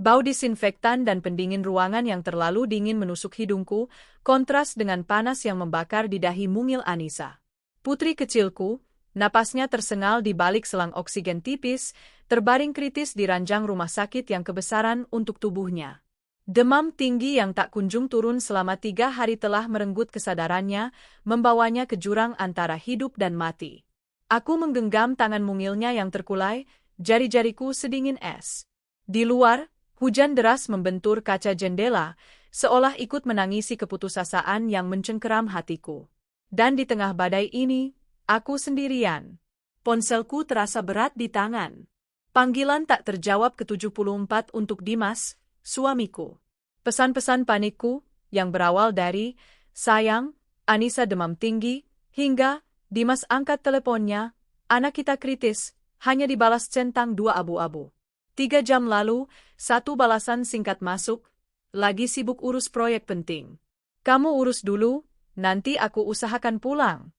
Bau disinfektan dan pendingin ruangan yang terlalu dingin menusuk hidungku, kontras dengan panas yang membakar di dahi mungil Anissa. Putri kecilku, napasnya tersengal di balik selang oksigen tipis, terbaring kritis di ranjang rumah sakit yang kebesaran untuk tubuhnya. Demam tinggi yang tak kunjung turun selama 3 hari telah merenggut kesadarannya, membawanya ke jurang antara hidup dan mati. Aku menggenggam tangan mungilnya yang terkulai, jari-jariku sedingin es. Di luar, hujan deras membentur kaca jendela, seolah ikut menangisi keputusasaan yang mencengkeram hatiku. Dan di tengah badai ini, aku sendirian. Ponselku terasa berat di tangan. Panggilan tak terjawab ke-74 untuk Dimas, suamiku. Pesan-pesan panikku, yang berawal dari, sayang, Anissa demam tinggi, hingga, Dimas angkat teleponnya, anak kita kritis, hanya dibalas centang 2 abu-abu. 3 jam lalu, 1 balasan singkat masuk, lagi sibuk urus proyek penting. Kamu urus dulu, nanti aku usahakan pulang.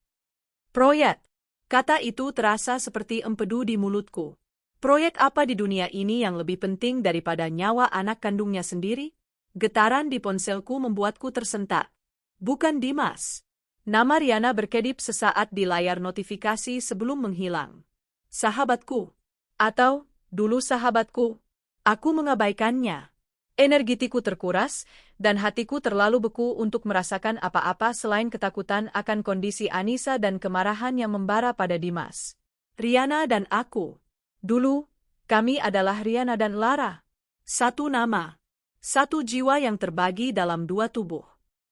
Proyek. Kata itu terasa seperti empedu di mulutku. Proyek apa di dunia ini yang lebih penting daripada nyawa anak kandungnya sendiri? Getaran di ponselku membuatku tersentak. Bukan Dimas. Nama Riana berkedip sesaat di layar notifikasi sebelum menghilang. Sahabatku. Atau, dulu sahabatku. Aku mengabaikannya. Energetiku terkuras, dan hatiku terlalu beku untuk merasakan apa-apa selain ketakutan akan kondisi Anissa dan kemarahan yang membara pada Dimas. Riana dan aku. Dulu, kami adalah Riana dan Lara. Satu nama. Satu jiwa yang terbagi dalam 2 tubuh.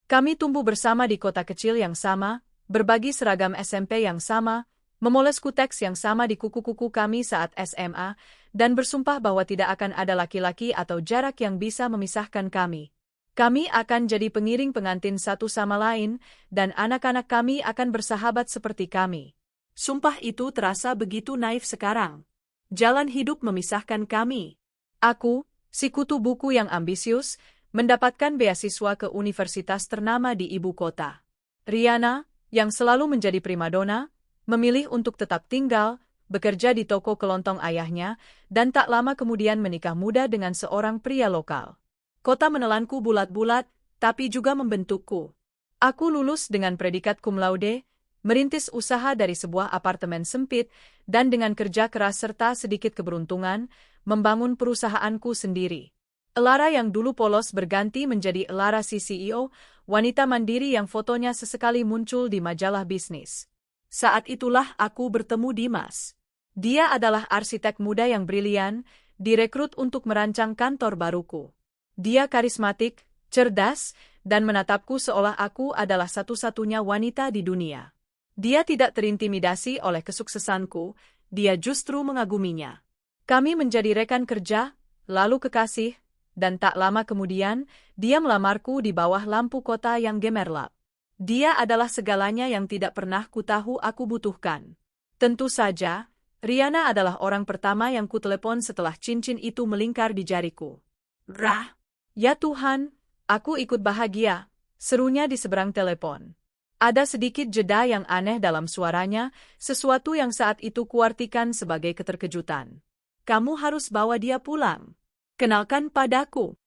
Kami tumbuh bersama di kota kecil yang sama, berbagi seragam SMP yang sama, memoles kuteks yang sama di kuku-kuku kami saat SMA, dan bersumpah bahwa tidak akan ada laki-laki atau jarak yang bisa memisahkan kami. Kami akan jadi pengiring pengantin satu sama lain, dan anak-anak kami akan bersahabat seperti kami. Sumpah itu terasa begitu naif sekarang. Jalan hidup memisahkan kami. Aku, si kutu buku yang ambisius, mendapatkan beasiswa ke universitas ternama di ibu kota. Riana, yang selalu menjadi primadona, memilih untuk tetap tinggal, bekerja di toko kelontong ayahnya, dan tak lama kemudian menikah muda dengan seorang pria lokal. Kota menelanku bulat-bulat, tapi juga membentukku. Aku lulus dengan predikat cum laude, merintis usaha dari sebuah apartemen sempit, dan dengan kerja keras serta sedikit keberuntungan, membangun perusahaanku sendiri. Lara yang dulu polos berganti menjadi Lara si CEO, wanita mandiri yang fotonya sesekali muncul di majalah bisnis. Saat itulah aku bertemu Dimas. Dia adalah arsitek muda yang brilian, direkrut untuk merancang kantor baruku. Dia karismatik, cerdas, dan menatapku seolah aku adalah satu-satunya wanita di dunia. Dia tidak terintimidasi oleh kesuksesanku, dia justru mengaguminya. Kami menjadi rekan kerja, lalu kekasih, dan tak lama kemudian, dia melamarku di bawah lampu kota yang gemerlap. Dia adalah segalanya yang tidak pernah kutahu aku butuhkan. Tentu saja, Riana adalah orang pertama yang kutelepon setelah cincin itu melingkar di jariku. Rah! Ya Tuhan, aku ikut bahagia, serunya di seberang telepon. Ada sedikit jeda yang aneh dalam suaranya, sesuatu yang saat itu kuartikan sebagai keterkejutan. Kamu harus bawa dia pulang. Kenalkan padaku.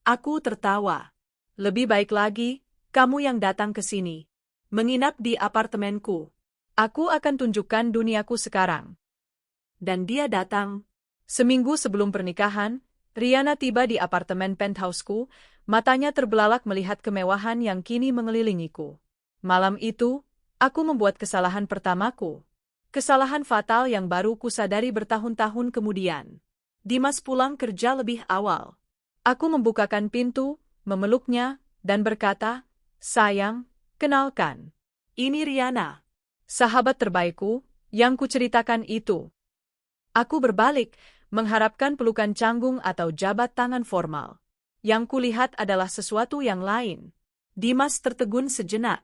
Aku tertawa. Lebih baik lagi, kamu yang datang ke sini. Menginap di apartemenku. Aku akan tunjukkan duniaku sekarang. Dan dia datang. Seminggu sebelum pernikahan, Riana tiba di apartemen penthouseku, matanya terbelalak melihat kemewahan yang kini mengelilingiku. Malam itu, aku membuat kesalahan pertamaku. Kesalahan fatal yang baru kusadari bertahun-tahun kemudian. Dimas pulang kerja lebih awal. Aku membukakan pintu, memeluknya, dan berkata, sayang, kenalkan. Ini Riana. Sahabat terbaikku, yang kuceritakan itu. Aku berbalik, mengharapkan pelukan canggung atau jabat tangan formal. Yang kulihat adalah sesuatu yang lain. Dimas tertegun sejenak.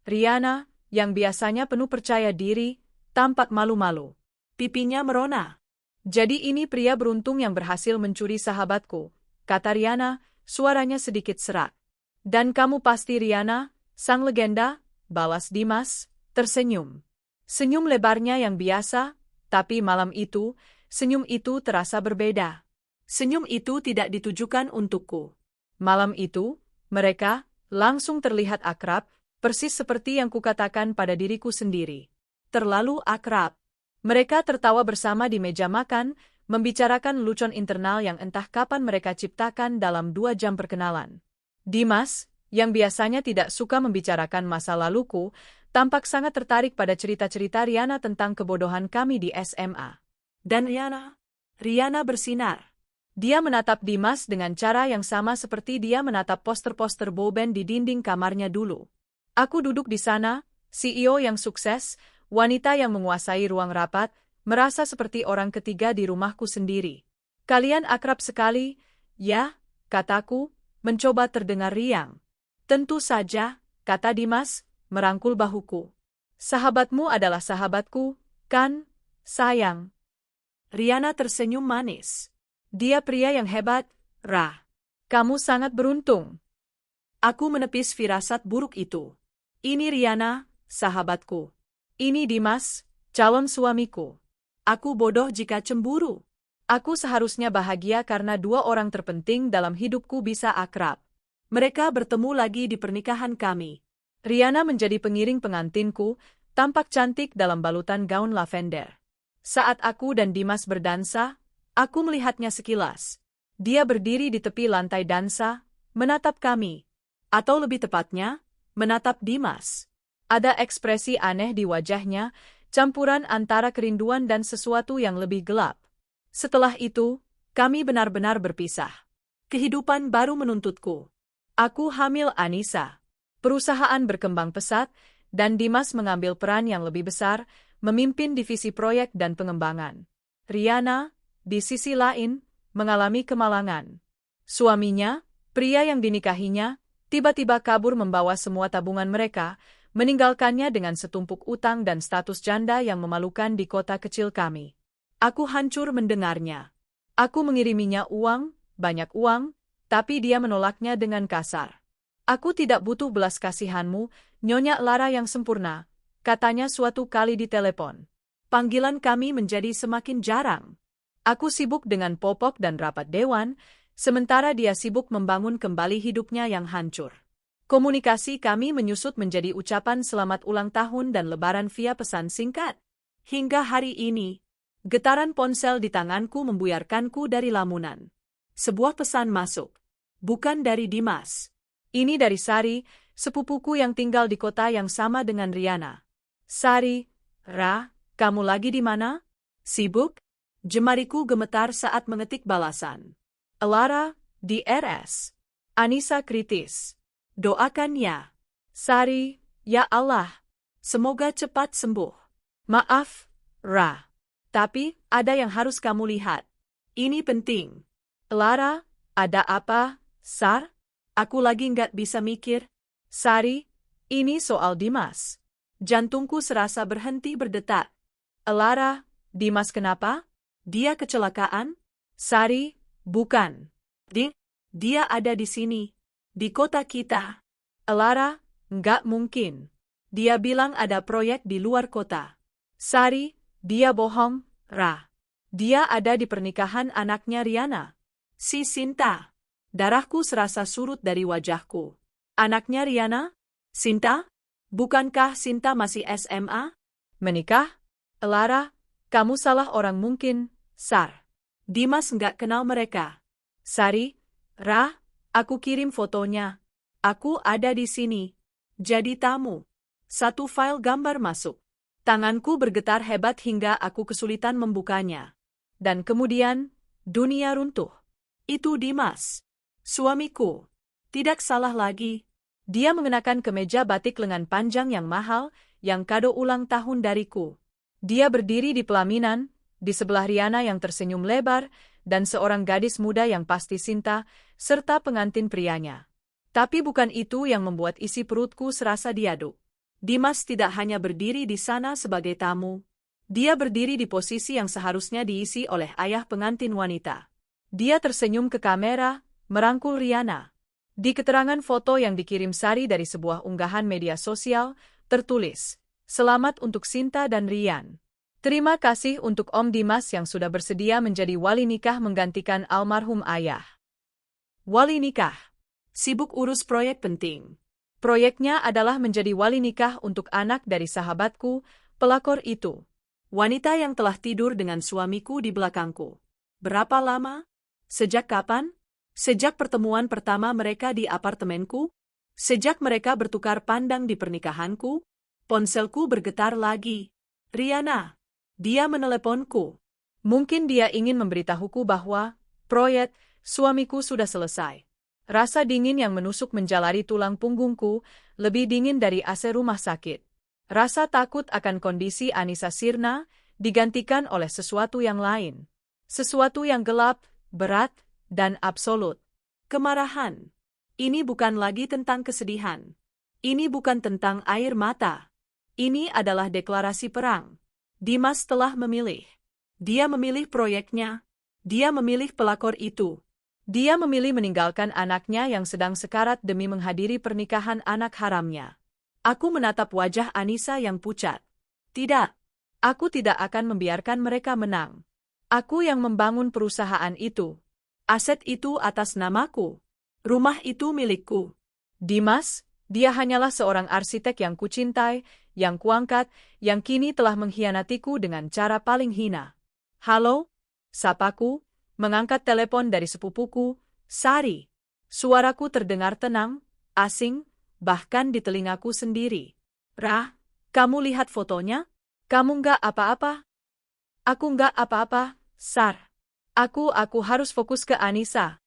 Riana, yang biasanya penuh percaya diri, tampak malu-malu. Pipinya merona. Jadi ini pria beruntung yang berhasil mencuri sahabatku, kata Riana, suaranya sedikit serak. Dan kamu pasti Riana, sang legenda, balas Dimas, tersenyum. Senyum lebarnya yang biasa, tapi malam itu, senyum itu terasa berbeda. Senyum itu tidak ditujukan untukku. Malam itu, mereka langsung terlihat akrab, persis seperti yang kukatakan pada diriku sendiri. Terlalu akrab. Mereka tertawa bersama di meja makan, membicarakan lelucon internal yang entah kapan mereka ciptakan dalam 2 jam perkenalan. Dimas, yang biasanya tidak suka membicarakan masa laluku, tampak sangat tertarik pada cerita-cerita Riana tentang kebodohan kami di SMA. Dan Riana bersinar. Dia menatap Dimas dengan cara yang sama seperti dia menatap poster-poster boyband di dinding kamarnya dulu. Aku duduk di sana, CEO yang sukses, wanita yang menguasai ruang rapat, merasa seperti orang ketiga di rumahku sendiri. Kalian akrab sekali, ya, kataku, mencoba terdengar riang. Tentu saja, kata Dimas, merangkul bahuku. Sahabatmu adalah sahabatku, kan, sayang? Riana tersenyum manis. Dia pria yang hebat, Ra. Kamu sangat beruntung. Aku menepis firasat buruk itu. Ini Riana, sahabatku. Ini Dimas, calon suamiku. Aku bodoh jika cemburu. Aku seharusnya bahagia karena 2 orang terpenting dalam hidupku bisa akrab. Mereka bertemu lagi di pernikahan kami. Riana menjadi pengiring pengantinku, tampak cantik dalam balutan gaun lavender. Saat aku dan Dimas berdansa, aku melihatnya sekilas. Dia berdiri di tepi lantai dansa, menatap kami. Atau lebih tepatnya, menatap Dimas. Ada ekspresi aneh di wajahnya, campuran antara kerinduan dan sesuatu yang lebih gelap. Setelah itu, kami benar-benar berpisah. Kehidupan baru menuntutku. Aku hamil Anissa. Perusahaan berkembang pesat, dan Dimas mengambil peran yang lebih besar, memimpin divisi proyek dan pengembangan. Riana, di sisi lain, mengalami kemalangan. Suaminya, pria yang dinikahinya, tiba-tiba kabur membawa semua tabungan mereka, meninggalkannya dengan setumpuk utang dan status janda yang memalukan di kota kecil kami. Aku hancur mendengarnya. Aku mengiriminya uang, banyak uang, tapi dia menolaknya dengan kasar. Aku tidak butuh belas kasihanmu, Nyonya Lara yang sempurna, katanya suatu kali di telepon. Panggilan kami menjadi semakin jarang. Aku sibuk dengan popok dan rapat dewan, sementara dia sibuk membangun kembali hidupnya yang hancur. Komunikasi kami menyusut menjadi ucapan selamat ulang tahun dan lebaran via pesan singkat. Hingga hari ini, getaran ponsel di tanganku membuyarkanku dari lamunan. Sebuah pesan masuk. Bukan dari Dimas. Ini dari Sari, sepupuku yang tinggal di kota yang sama dengan Riana. Sari, Ra, kamu lagi di mana? Sibuk? Jemariku gemetar saat mengetik balasan. Lara, di RS. Anissa kritis. Doakan ya. Sari, ya Allah. Semoga cepat sembuh. Maaf, Ra. Tapi, ada yang harus kamu lihat. Ini penting. Lara, ada apa, Sar? Aku lagi nggak bisa mikir. Sari, ini soal Dimas. Jantungku serasa berhenti berdetak. Lara, Dimas kenapa? Dia kecelakaan? Sari, bukan. Dia ada di sini. Di kota kita. Lara, nggak mungkin. Dia bilang ada proyek di luar kota. Sari, dia bohong, Ra. Dia ada di pernikahan anaknya Riana. Si Sinta. Darahku serasa surut dari wajahku. Anaknya Riana? Sinta? Bukankah Sinta masih SMA? Menikah? Lara, kamu salah orang mungkin, Sar. Dimas nggak kenal mereka. Sari, Ra, aku kirim fotonya. Aku ada di sini. Jadi tamu. 1 file gambar masuk. Tanganku bergetar hebat hingga aku kesulitan membukanya. Dan kemudian, dunia runtuh. Itu Dimas. Suamiku. Tidak salah lagi. Dia mengenakan kemeja batik lengan panjang yang mahal, yang kado ulang tahun dariku. Dia berdiri di pelaminan, di sebelah Riana yang tersenyum lebar, dan seorang gadis muda yang pasti Sinta, serta pengantin prianya. Tapi bukan itu yang membuat isi perutku serasa diaduk. Dimas tidak hanya berdiri di sana sebagai tamu. Dia berdiri di posisi yang seharusnya diisi oleh ayah pengantin wanita. Dia tersenyum ke kamera, merangkul Riana. Di keterangan foto yang dikirim Sari dari sebuah unggahan media sosial, tertulis, "Selamat untuk Sinta dan Rian." Terima kasih untuk Om Dimas yang sudah bersedia menjadi wali nikah menggantikan almarhum ayah. Wali nikah. Sibuk urus proyek penting. Proyeknya adalah menjadi wali nikah untuk anak dari sahabatku, pelakor itu. Wanita yang telah tidur dengan suamiku di belakangku. Berapa lama? Sejak kapan? Sejak pertemuan pertama mereka di apartemenku? Sejak mereka bertukar pandang di pernikahanku? Ponselku bergetar lagi. Riana. Dia meneleponku. Mungkin dia ingin memberitahuku bahwa proyek suamiku sudah selesai. Rasa dingin yang menusuk menjalari tulang punggungku lebih dingin dari AC rumah sakit. Rasa takut akan kondisi Anissa sirna digantikan oleh sesuatu yang lain. Sesuatu yang gelap, berat, dan absolut. Kemarahan. Ini bukan lagi tentang kesedihan. Ini bukan tentang air mata. Ini adalah deklarasi perang. Dimas telah memilih. Dia memilih proyeknya. Dia memilih pelakor itu. Dia memilih meninggalkan anaknya yang sedang sekarat demi menghadiri pernikahan anak haramnya. Aku menatap wajah Anissa yang pucat. Tidak. Aku tidak akan membiarkan mereka menang. Aku yang membangun perusahaan itu. Aset itu atas namaku. Rumah itu milikku. Dimas, dia hanyalah seorang arsitek yang kucintai, yang kuangkat, yang kini telah mengkhianatiku dengan cara paling hina. Halo? Sapaku, mengangkat telepon dari sepupuku, Sari. Suaraku terdengar tenang, asing, bahkan di telingaku sendiri. Rah, kamu lihat fotonya? Kamu nggak apa-apa? Aku nggak apa-apa, Sar. Aku harus fokus ke Anissa.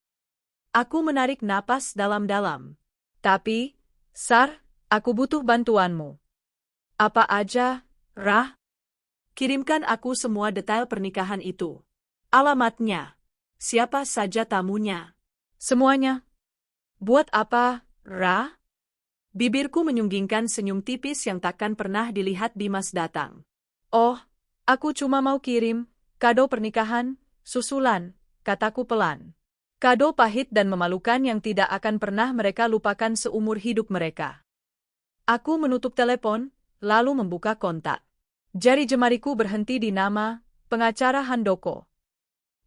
Aku menarik napas dalam-dalam. Tapi, Sar, aku butuh bantuanmu. Apa aja, Rah? Kirimkan aku semua detail pernikahan itu. Alamatnya. Siapa saja tamunya. Semuanya. Buat apa, Rah? Bibirku menyunggingkan senyum tipis yang takkan pernah dilihat Dimas datang. Oh, aku cuma mau kirim kado pernikahan, susulan, kataku pelan. Kado pahit dan memalukan yang tidak akan pernah mereka lupakan seumur hidup mereka. Aku menutup telepon, lalu membuka kontak. Jari jemariku berhenti di nama pengacara Handoko.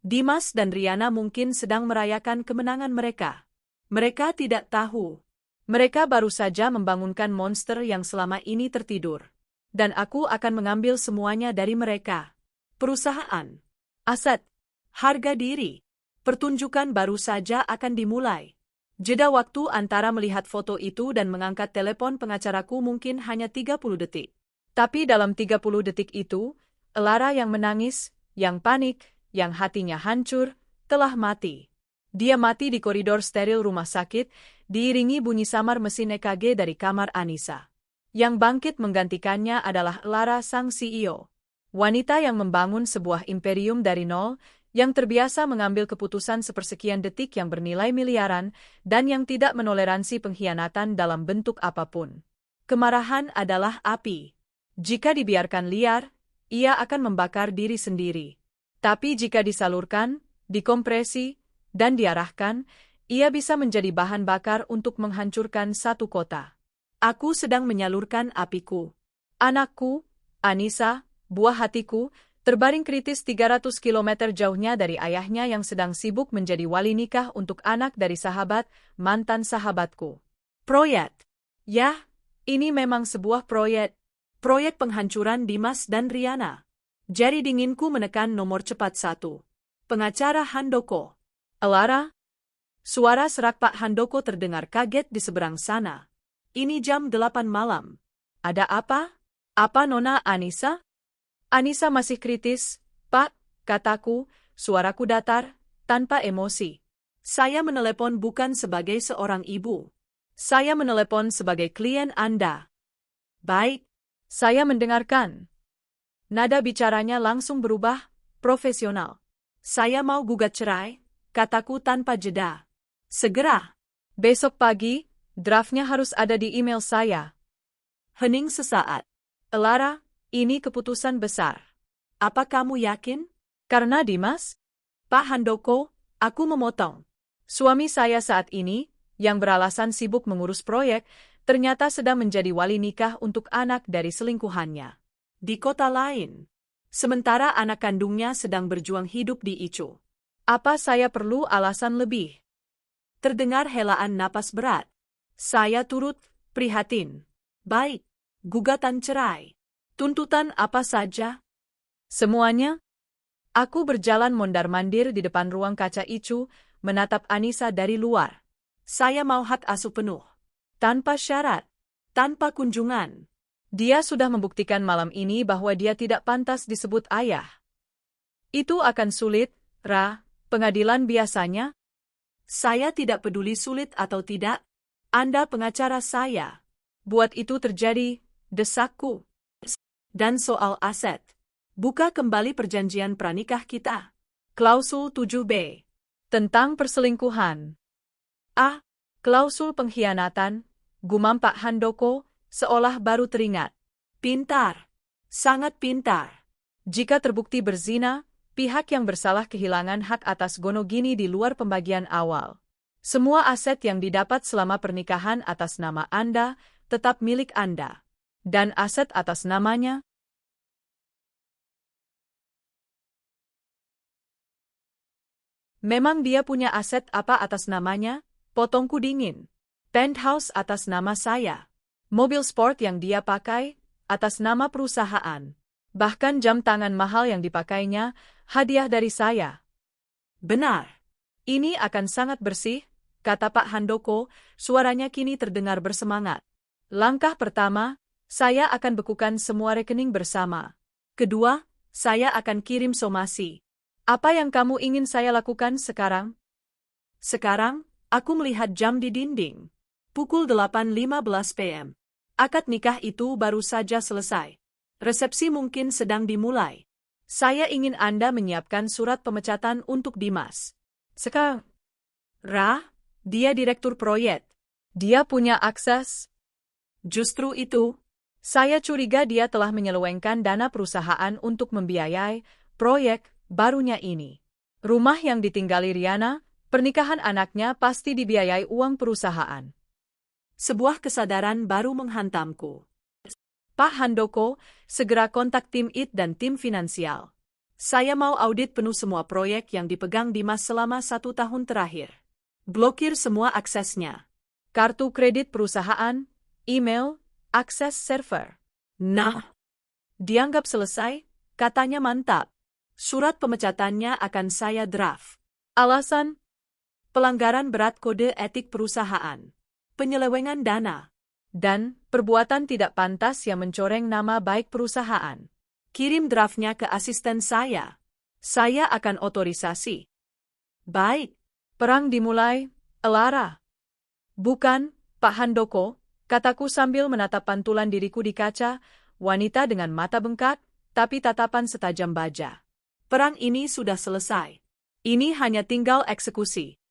Dimas dan Riana mungkin sedang merayakan kemenangan mereka. Mereka tidak tahu. Mereka baru saja membangunkan monster yang selama ini tertidur. Dan aku akan mengambil semuanya dari mereka. Perusahaan, aset, harga diri. Pertunjukan baru saja akan dimulai. Jeda waktu antara melihat foto itu dan mengangkat telepon pengacaraku mungkin hanya 30 detik. Tapi dalam 30 detik itu, Elara yang menangis, yang panik, yang hatinya hancur, telah mati. Dia mati di koridor steril rumah sakit, diiringi bunyi samar mesin EKG dari kamar Anissa. Yang bangkit menggantikannya adalah Elara sang CEO. Wanita yang membangun sebuah imperium dari nol, yang terbiasa mengambil keputusan sepersekian detik yang bernilai miliaran, dan yang tidak menoleransi pengkhianatan dalam bentuk apapun. Kemarahan adalah api. Jika dibiarkan liar, ia akan membakar diri sendiri. Tapi jika disalurkan, dikompresi, dan diarahkan, ia bisa menjadi bahan bakar untuk menghancurkan satu kota. Aku sedang menyalurkan apiku. Anakku, Anissa, buah hatiku, terbaring kritis 300 km jauhnya dari ayahnya yang sedang sibuk menjadi wali nikah untuk anak dari sahabat, mantan sahabatku. Proyek. Yah, ini memang sebuah proyek. Proyek penghancuran Dimas dan Riana. Jari dinginku menekan nomor cepat 1. Pengacara Handoko. Elara? Suara serak Pak Handoko terdengar kaget di seberang sana. Ini jam 8 malam. Ada apa? Apa Nona Anissa? Anissa masih kritis, Pak, kataku, suaraku datar, tanpa emosi. Saya menelepon bukan sebagai seorang ibu. Saya menelepon sebagai klien Anda. Baik. Saya mendengarkan. Nada bicaranya langsung berubah, profesional. Saya mau gugat cerai, kataku tanpa jeda. Segera. Besok pagi, draftnya harus ada di email saya. Hening sesaat. Elara, ini keputusan besar. Apa kamu yakin? Karena Dimas? Pak Handoko, aku memotong. Suami saya saat ini, yang beralasan sibuk mengurus proyek, ternyata sedang menjadi wali nikah untuk anak dari selingkuhannya. Di kota lain. Sementara anak kandungnya sedang berjuang hidup di Icho. Apa saya perlu alasan lebih? Terdengar helaan napas berat. Saya turut prihatin. Baik, gugatan cerai. Tuntutan apa saja? Semuanya? Aku berjalan mondar-mandir di depan ruang kaca Ichu, menatap Anissa dari luar. Saya mau hak asuh penuh. Tanpa syarat. Tanpa kunjungan. Dia sudah membuktikan malam ini bahwa dia tidak pantas disebut ayah. Itu akan sulit, Ra. Pengadilan biasanya? Saya tidak peduli sulit atau tidak. Anda pengacara saya. Buat itu terjadi, desakku. Dan soal aset. Buka kembali perjanjian pranikah kita. Klausul 7B. Tentang perselingkuhan. Klausul pengkhianatan, gumam Pak Handoko, seolah baru teringat. Pintar. Sangat pintar. Jika terbukti berzina, pihak yang bersalah kehilangan hak atas Gonogini di luar pembagian awal. Semua aset yang didapat selama pernikahan atas nama Anda tetap milik Anda. Dan aset atas namanya? Memang dia punya aset apa atas namanya? Potongku dingin. Penthouse atas nama saya. Mobil sport yang dia pakai, atas nama perusahaan. Bahkan jam tangan mahal yang dipakainya, hadiah dari saya. Benar. Ini akan sangat bersih, kata Pak Handoko, suaranya kini terdengar bersemangat. Langkah pertama, saya akan bekukan semua rekening bersama. Kedua, saya akan kirim somasi. Apa yang kamu ingin saya lakukan sekarang? Sekarang, aku melihat jam di dinding. Pukul 8.15 PM. Akad nikah itu baru saja selesai. Resepsi mungkin sedang dimulai. Saya ingin Anda menyiapkan surat pemecatan untuk Dimas. Sekarang. Ra, dia direktur proyek. Dia punya akses. Justru itu. Saya curiga dia telah menyelewengkan dana perusahaan untuk membiayai proyek barunya ini. Rumah yang ditinggali Riana, pernikahan anaknya pasti dibiayai uang perusahaan. Sebuah kesadaran baru menghantamku. Pak Handoko, segera kontak tim IT dan tim finansial. Saya mau audit penuh semua proyek yang dipegang Dimas selama 1 tahun terakhir. Blokir semua aksesnya. Kartu kredit perusahaan, email, akses server. Nah, dianggap selesai, katanya mantap. Surat pemecatannya akan saya draft. Alasan? Pelanggaran berat kode etik perusahaan. Penyelewengan dana. Dan perbuatan tidak pantas yang mencoreng nama baik perusahaan. Kirim draftnya ke asisten saya. Saya akan otorisasi. Baik. Perang dimulai, Elara. Bukan, Pak Handoko, kataku sambil menatap pantulan diriku di kaca, wanita dengan mata bengkak, tapi tatapan setajam baja. Perang ini sudah selesai. Ini hanya tinggal eksekusi.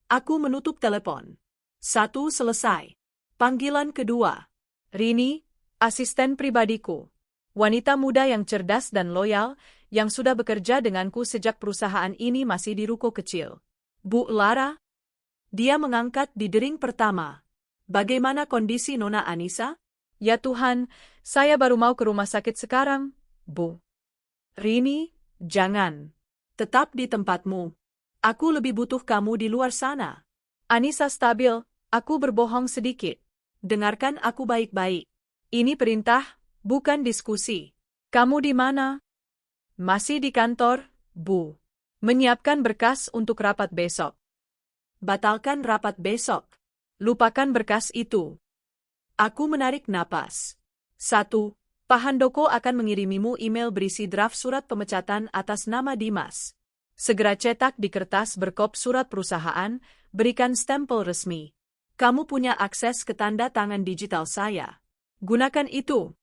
Aku menutup telepon. 1 selesai. Panggilan kedua. Rini, asisten pribadiku. Wanita muda yang cerdas dan loyal, yang sudah bekerja denganku sejak perusahaan ini masih di ruko kecil. Bu Lara? Dia mengangkat di dering pertama. Bagaimana kondisi Nona Anissa? Ya Tuhan, saya baru mau ke rumah sakit sekarang, Bu. Rini, jangan. Tetap di tempatmu. Aku lebih butuh kamu di luar sana. Anissa stabil, aku berbohong sedikit. Dengarkan aku baik-baik. Ini perintah, bukan diskusi. Kamu di mana? Masih di kantor, Bu. Menyiapkan berkas untuk rapat besok. Batalkan rapat besok. Lupakan berkas itu. Aku menarik napas. 1. Pak Handoko akan mengirimimu email berisi draft surat pemecatan atas nama Dimas. Segera cetak di kertas berkop surat perusahaan, berikan stempel resmi. Kamu punya akses ke tanda tangan digital saya. Gunakan itu.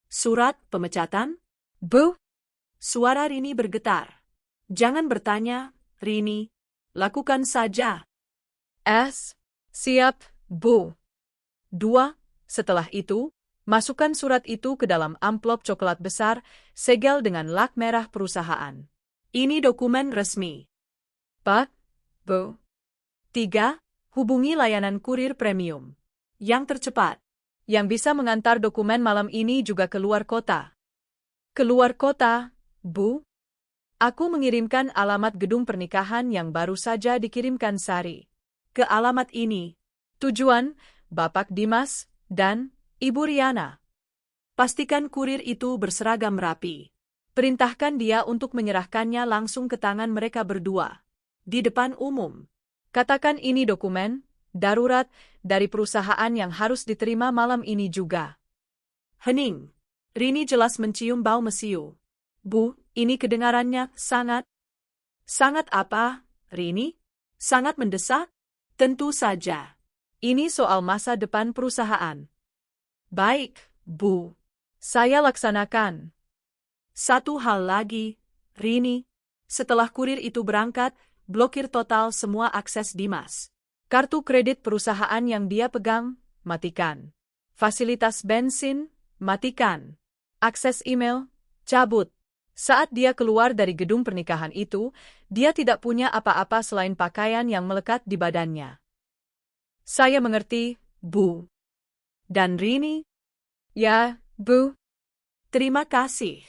Surat pemecatan? Bu? Suara Rini bergetar. Jangan bertanya, Rini. Lakukan saja. Siap, Bu. 2. Setelah itu, masukkan surat itu ke dalam amplop coklat besar, segel dengan lak merah perusahaan. Ini dokumen resmi. Pak, Bu. 3. Hubungi layanan kurir premium. Yang tercepat. Yang bisa mengantar dokumen malam ini juga keluar kota. Keluar kota, Bu? Aku mengirimkan alamat gedung pernikahan yang baru saja dikirimkan Sari. Ke alamat ini. Tujuan, Bapak Dimas dan Ibu Riana. Pastikan kurir itu berseragam rapi. Perintahkan dia untuk menyerahkannya langsung ke tangan mereka berdua. Di depan umum. Katakan ini dokumen darurat dari perusahaan yang harus diterima malam ini juga. Hening. Rini jelas mencium bau mesiu. Bu, ini kedengarannya sangat... Sangat apa, Rini? Sangat mendesak? Tentu saja. Ini soal masa depan perusahaan. Baik, Bu. Saya laksanakan. Satu hal lagi, Rini. Setelah kurir itu berangkat, blokir total semua akses Dimas. Kartu kredit perusahaan yang dia pegang, matikan. Fasilitas bensin, matikan. Akses email, cabut. Saat dia keluar dari gedung pernikahan itu, dia tidak punya apa-apa selain pakaian yang melekat di badannya. Saya mengerti, Bu. Dan Rini? Ya, Bu. Terima kasih.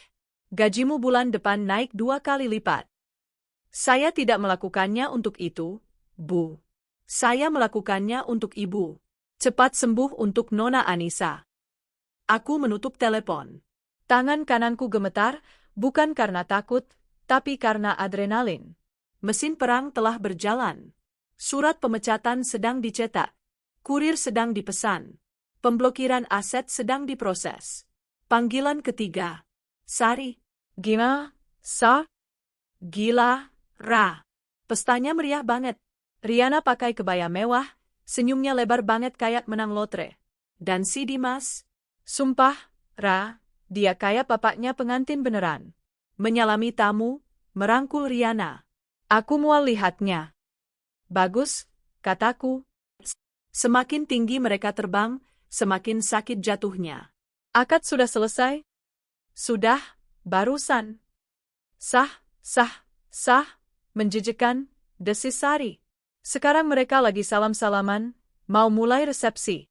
Gajimu bulan depan naik 2 kali lipat. Saya tidak melakukannya untuk itu, Bu. Saya melakukannya untuk Ibu. Cepat sembuh untuk Nona Anissa. Aku menutup telepon. Tangan kananku gemetar, bukan karena takut, tapi karena adrenalin. Mesin perang telah berjalan. Surat pemecatan sedang dicetak. Kurir sedang dipesan. Pemblokiran aset sedang diproses. Panggilan ketiga. Sari. Gimana, Sa? Gila, Ra. Pestanya meriah banget. Riana pakai kebaya mewah, senyumnya lebar banget kayak menang lotre. Dan si Dimas? Sumpah, Ra, dia kayak bapaknya pengantin beneran. Menyalami tamu, merangkul Riana. Aku mual lihatnya. Bagus, kataku. Semakin tinggi mereka terbang, semakin sakit jatuhnya. Akad sudah selesai? Sudah, barusan. Sah, menjijikkan, desis Sari. Sekarang mereka lagi salam-salaman, mau mulai resepsi.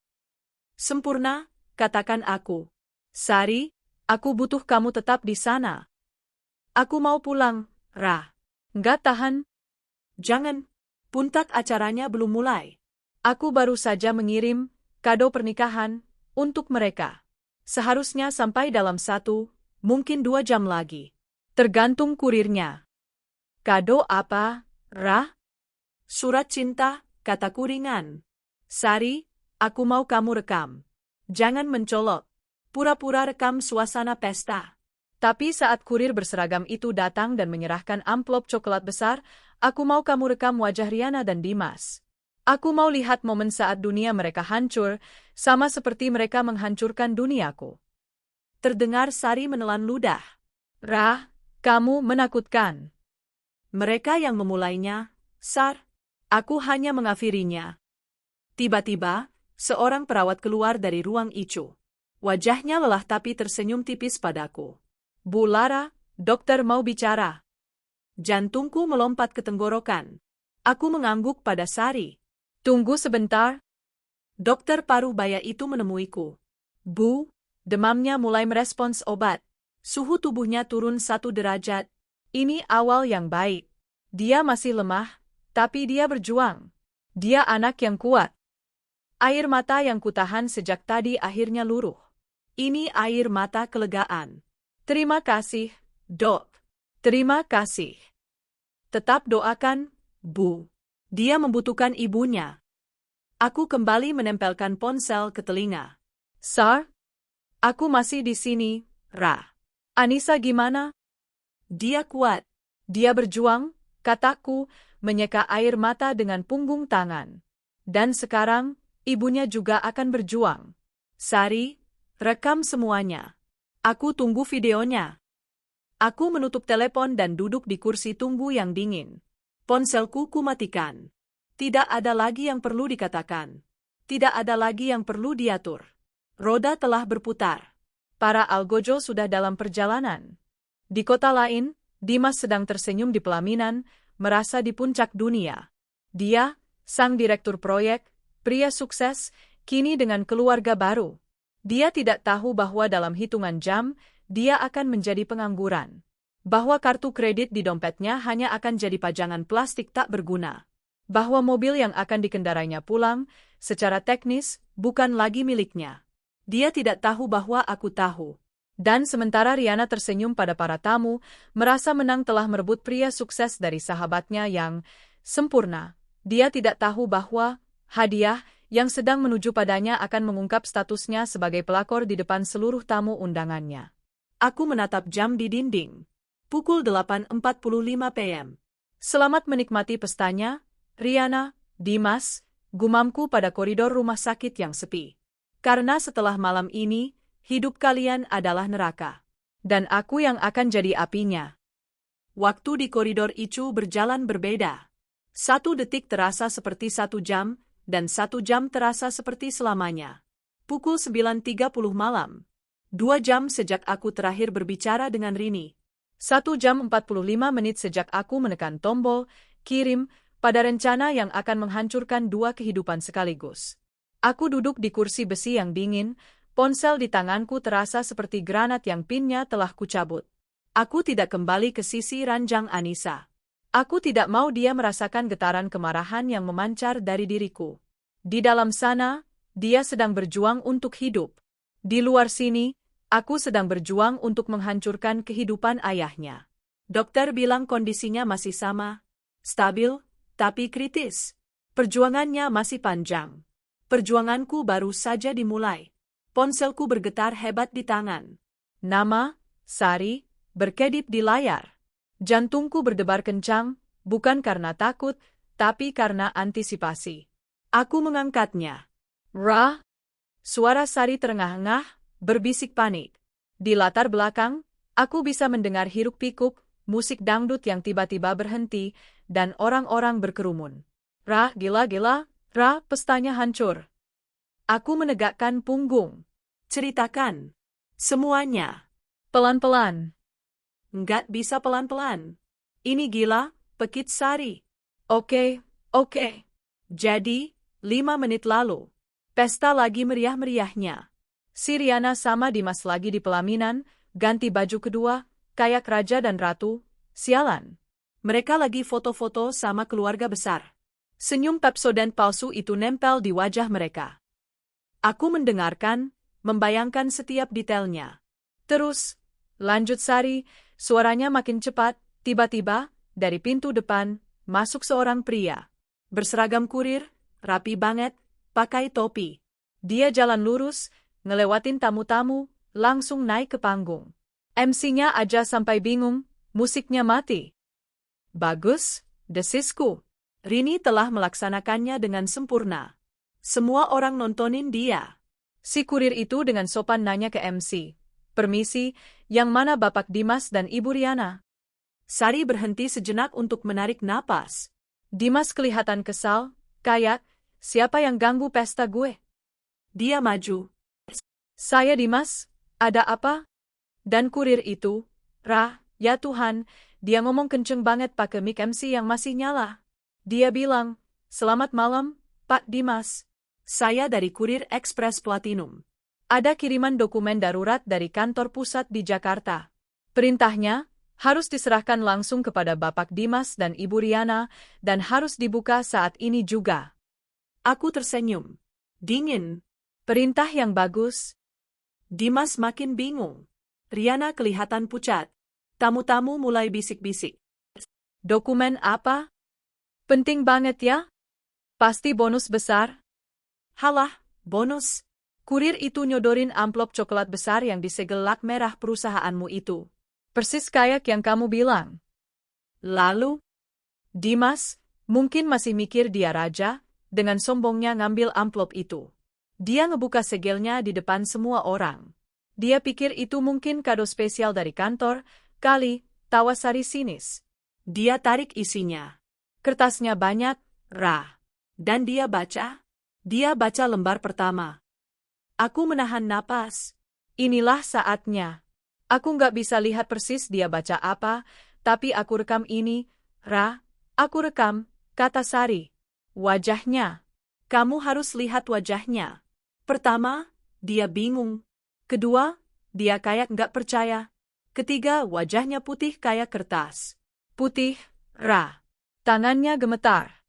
Sempurna, katakan aku. Sari, aku butuh kamu tetap di sana. Aku mau pulang, Ra. Nggak tahan. Jangan, puncak acaranya belum mulai. Aku baru saja mengirim kado pernikahan untuk mereka. Seharusnya sampai dalam 1, mungkin 2 jam lagi. Tergantung kurirnya. Kado apa, Ra? Surat cinta, kataku ringan. Sari, aku mau kamu rekam. Jangan mencolok. Pura-pura rekam suasana pesta. Tapi saat kurir berseragam itu datang dan menyerahkan amplop coklat besar, aku mau kamu rekam wajah Riana dan Dimas. Aku mau lihat momen saat dunia mereka hancur, sama seperti mereka menghancurkan duniaku. Terdengar Sari menelan ludah. Ra, kamu menakutkan. Mereka yang memulainya, Sar. Aku hanya mengakhirinya. Tiba-tiba, seorang perawat keluar dari ruang Icu. Wajahnya lelah tapi tersenyum tipis padaku. Bu Lara, dokter mau bicara. Jantungku melompat ke tenggorokan. Aku mengangguk pada Sari. Tunggu sebentar. Dokter paruh baya itu menemuiku. Bu, demamnya mulai merespons obat. Suhu tubuhnya turun 1 derajat. Ini awal yang baik. Dia masih lemah, tapi dia berjuang. Dia anak yang kuat. Air mata yang kutahan sejak tadi akhirnya luruh. Ini air mata kelegaan. Terima kasih, Dok. Terima kasih. Tetap doakan, Bu. Dia membutuhkan ibunya. Aku kembali menempelkan ponsel ke telinga. Sar? Aku masih di sini, Ra. Anissa gimana? Dia kuat. Dia berjuang, kataku, menyeka air mata dengan punggung tangan. Dan sekarang, ibunya juga akan berjuang. Sari, rekam semuanya. Aku tunggu videonya. Aku menutup telepon dan duduk di kursi tunggu yang dingin. Ponselku kumatikan. Tidak ada lagi yang perlu dikatakan. Tidak ada lagi yang perlu diatur. Roda telah berputar. Para algojo sudah dalam perjalanan. Di kota lain, Dimas sedang tersenyum di pelaminan, merasa di puncak dunia. Dia, sang direktur proyek, pria sukses, kini dengan keluarga baru. Dia tidak tahu bahwa dalam hitungan jam, dia akan menjadi pengangguran. Bahwa kartu kredit di dompetnya hanya akan jadi pajangan plastik tak berguna. Bahwa mobil yang akan dikendarainya pulang, secara teknis, bukan lagi miliknya. Dia tidak tahu bahwa aku tahu. Dan sementara Rihanna tersenyum pada para tamu, merasa menang telah merebut pria sukses dari sahabatnya yang sempurna. Dia tidak tahu bahwa hadiah yang sedang menuju padanya akan mengungkap statusnya sebagai pelakor di depan seluruh tamu undangannya. Aku menatap jam di dinding. Pukul 8.45 PM. Selamat menikmati pestanya, Rihanna, Dimas, gumamku pada koridor rumah sakit yang sepi. Karena setelah malam ini, hidup kalian adalah neraka. Dan aku yang akan jadi apinya. Waktu di koridor itu berjalan berbeda. 1 detik terasa seperti 1 jam, dan 1 jam terasa seperti selamanya. Pukul 9.30 malam. 2 jam sejak aku terakhir berbicara dengan Rini. 1 jam 45 menit sejak aku menekan tombol kirim pada rencana yang akan menghancurkan 2 kehidupan sekaligus. Aku duduk di kursi besi yang dingin, ponsel di tanganku terasa seperti granat yang pinnya telah kucabut. Aku tidak kembali ke sisi ranjang Anissa. Aku tidak mau dia merasakan getaran kemarahan yang memancar dari diriku. Di dalam sana, dia sedang berjuang untuk hidup. Di luar sini, aku sedang berjuang untuk menghancurkan kehidupan ayahnya. Dokter bilang kondisinya masih sama, stabil, tapi kritis. Perjuangannya masih panjang. Perjuanganku baru saja dimulai. Ponselku bergetar hebat di tangan. Nama, Sari, berkedip di layar. Jantungku berdebar kencang, bukan karena takut, tapi karena antisipasi. Aku mengangkatnya. Ra? Suara Sari terengah-engah, berbisik panik. Di latar belakang, aku bisa mendengar hiruk-pikuk, musik dangdut yang tiba-tiba berhenti, dan orang-orang berkerumun. Ra, gila-gila, Ra, pestanya hancur. Aku menegakkan punggung. Ceritakan. Semuanya. Pelan-pelan. Nggak bisa pelan-pelan. Ini gila, pekit Sari. Oke. Jadi, 5 menit lalu. Pesta lagi meriah-meriahnya. Si Rihanna sama Dimas lagi di pelaminan, ganti baju kedua, kayak raja dan ratu, sialan. Mereka lagi foto-foto sama keluarga besar. Senyum Pepsodent palsu itu nempel di wajah mereka. Aku mendengarkan, membayangkan setiap detailnya. Terus, lanjut Sari, suaranya makin cepat, tiba-tiba, dari pintu depan, masuk seorang pria. Berseragam kurir, rapi banget, pakai topi. Dia jalan lurus, ngelewatin tamu-tamu, langsung naik ke panggung. MC-nya aja sampai bingung, musiknya mati. Bagus, desisku. Rini telah melaksanakannya dengan sempurna. Semua orang nontonin dia. Si kurir itu dengan sopan nanya ke MC. Permisi, yang mana Bapak Dimas dan Ibu Rihanna? Sari berhenti sejenak untuk menarik napas. Dimas kelihatan kesal, kayak, siapa yang ganggu pesta gue? Dia maju. Saya Dimas, ada apa? Dan kurir itu, Ra, ya Tuhan, dia ngomong kenceng banget pakai mic MC yang masih nyala. Dia bilang, selamat malam, Pak Dimas. Saya dari Kurir Express Platinum. Ada kiriman dokumen darurat dari kantor pusat di Jakarta. Perintahnya harus diserahkan langsung kepada Bapak Dimas dan Ibu Rihanna dan harus dibuka saat ini juga. Aku tersenyum. Dingin. Perintah yang bagus. Dimas makin bingung. Rihanna kelihatan pucat. Tamu-tamu mulai bisik-bisik. Dokumen apa? Penting banget ya? Pasti bonus besar? Halah, bonus. Kurir itu nyodorin amplop coklat besar yang disegel lak merah perusahaanmu itu. Persis kayak yang kamu bilang. Lalu? Dimas, mungkin masih mikir dia raja, dengan sombongnya ngambil amplop itu. Dia ngebuka segelnya di depan semua orang. Dia pikir itu mungkin kado spesial dari kantor, kali, tawa Sari sinis. Dia tarik isinya. Kertasnya banyak, Ra. Dan dia baca lembar pertama. Aku menahan napas. Inilah saatnya. Aku nggak bisa lihat persis dia baca apa, tapi aku rekam ini, Ra. Aku rekam, kata Sari. Wajahnya. Kamu harus lihat wajahnya. Pertama, dia bingung. Kedua, Dia kayak nggak percaya. Ketiga, wajahnya putih kayak kertas. Putih, Ra. Tangannya gemetar.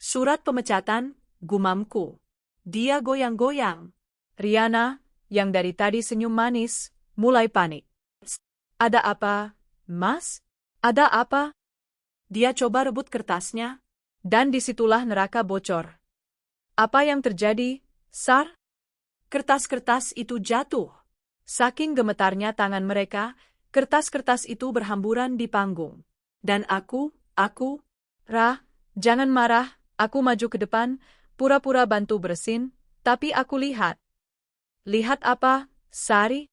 Surat pemecatan, gumamku. Dia goyang-goyang. Riana, yang dari tadi senyum manis, mulai panik. Ada apa, Mas? Ada apa? Dia coba rebut kertasnya. Dan disitulah neraka bocor. Apa yang terjadi, Sar? Kertas-kertas itu jatuh. Saking gemetarnya tangan mereka, kertas-kertas itu berhamburan di panggung. Dan aku, Ra, jangan marah, aku maju ke depan, pura-pura bantu bersin, tapi aku lihat. Lihat apa, Sari?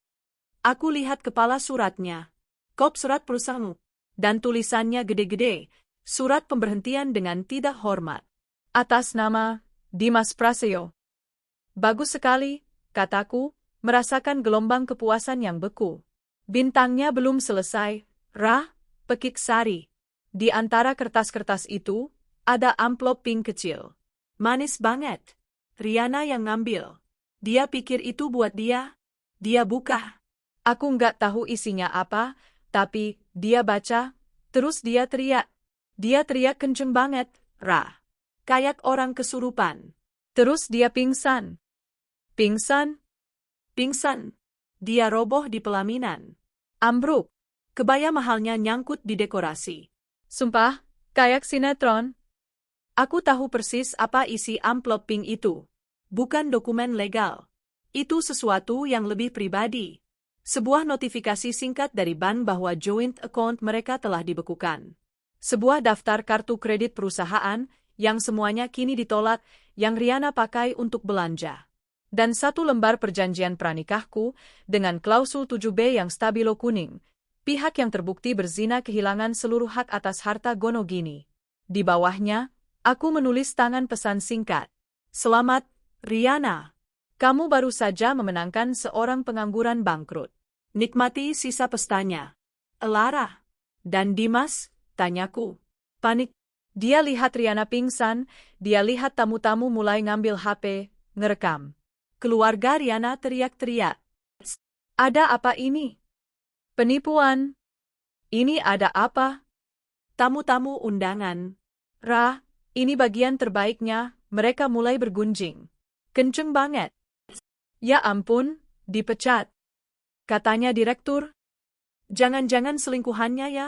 Aku lihat kepala suratnya. Kop surat perusahaanmu. Dan tulisannya gede-gede, surat pemberhentian dengan tidak hormat. Atas nama Dimas Prasetyo. Bagus sekali, kataku, merasakan gelombang kepuasan yang beku. Bintangnya belum selesai, Ra, pekik Sari. Di antara kertas-kertas itu, ada amplop pink kecil. Manis banget. Riana yang ngambil. Dia pikir itu buat dia. Dia buka. Aku nggak tahu isinya apa, tapi dia baca, terus dia teriak. Dia teriak kenceng banget, Ra. Kayak orang kesurupan. Terus dia pingsan. Pingsan? Pingsan. Dia roboh di pelaminan. Ambruk. Kebaya mahalnya nyangkut di dekorasi. Sumpah, kayak sinetron. Aku tahu persis apa isi amplop pink itu. Bukan dokumen legal. Itu sesuatu yang lebih pribadi. Sebuah notifikasi singkat dari bank bahwa joint account mereka telah dibekukan. Sebuah daftar kartu kredit perusahaan yang semuanya kini ditolak yang Riana pakai untuk belanja. Dan satu lembar perjanjian pranikahku dengan klausul 7B yang stabilo kuning. Pihak yang terbukti berzina kehilangan seluruh hak atas harta Gonogini. Di bawahnya, aku menulis tangan pesan singkat. Selamat, Riana. Kamu baru saja memenangkan seorang pengangguran bangkrut. Nikmati sisa pestanya. Elara. Dan Dimas, tanyaku. Panik. Dia lihat Riana pingsan, dia lihat tamu-tamu mulai ngambil HP, ngerekam. Keluarga Riana teriak-teriak. Ada apa ini? Penipuan. Ini ada apa? Tamu-tamu undangan. Ra, ini bagian terbaiknya, mereka mulai bergunjing. Kenceng banget. Ya ampun, dipecat. Katanya direktur. Jangan-jangan selingkuhannya ya?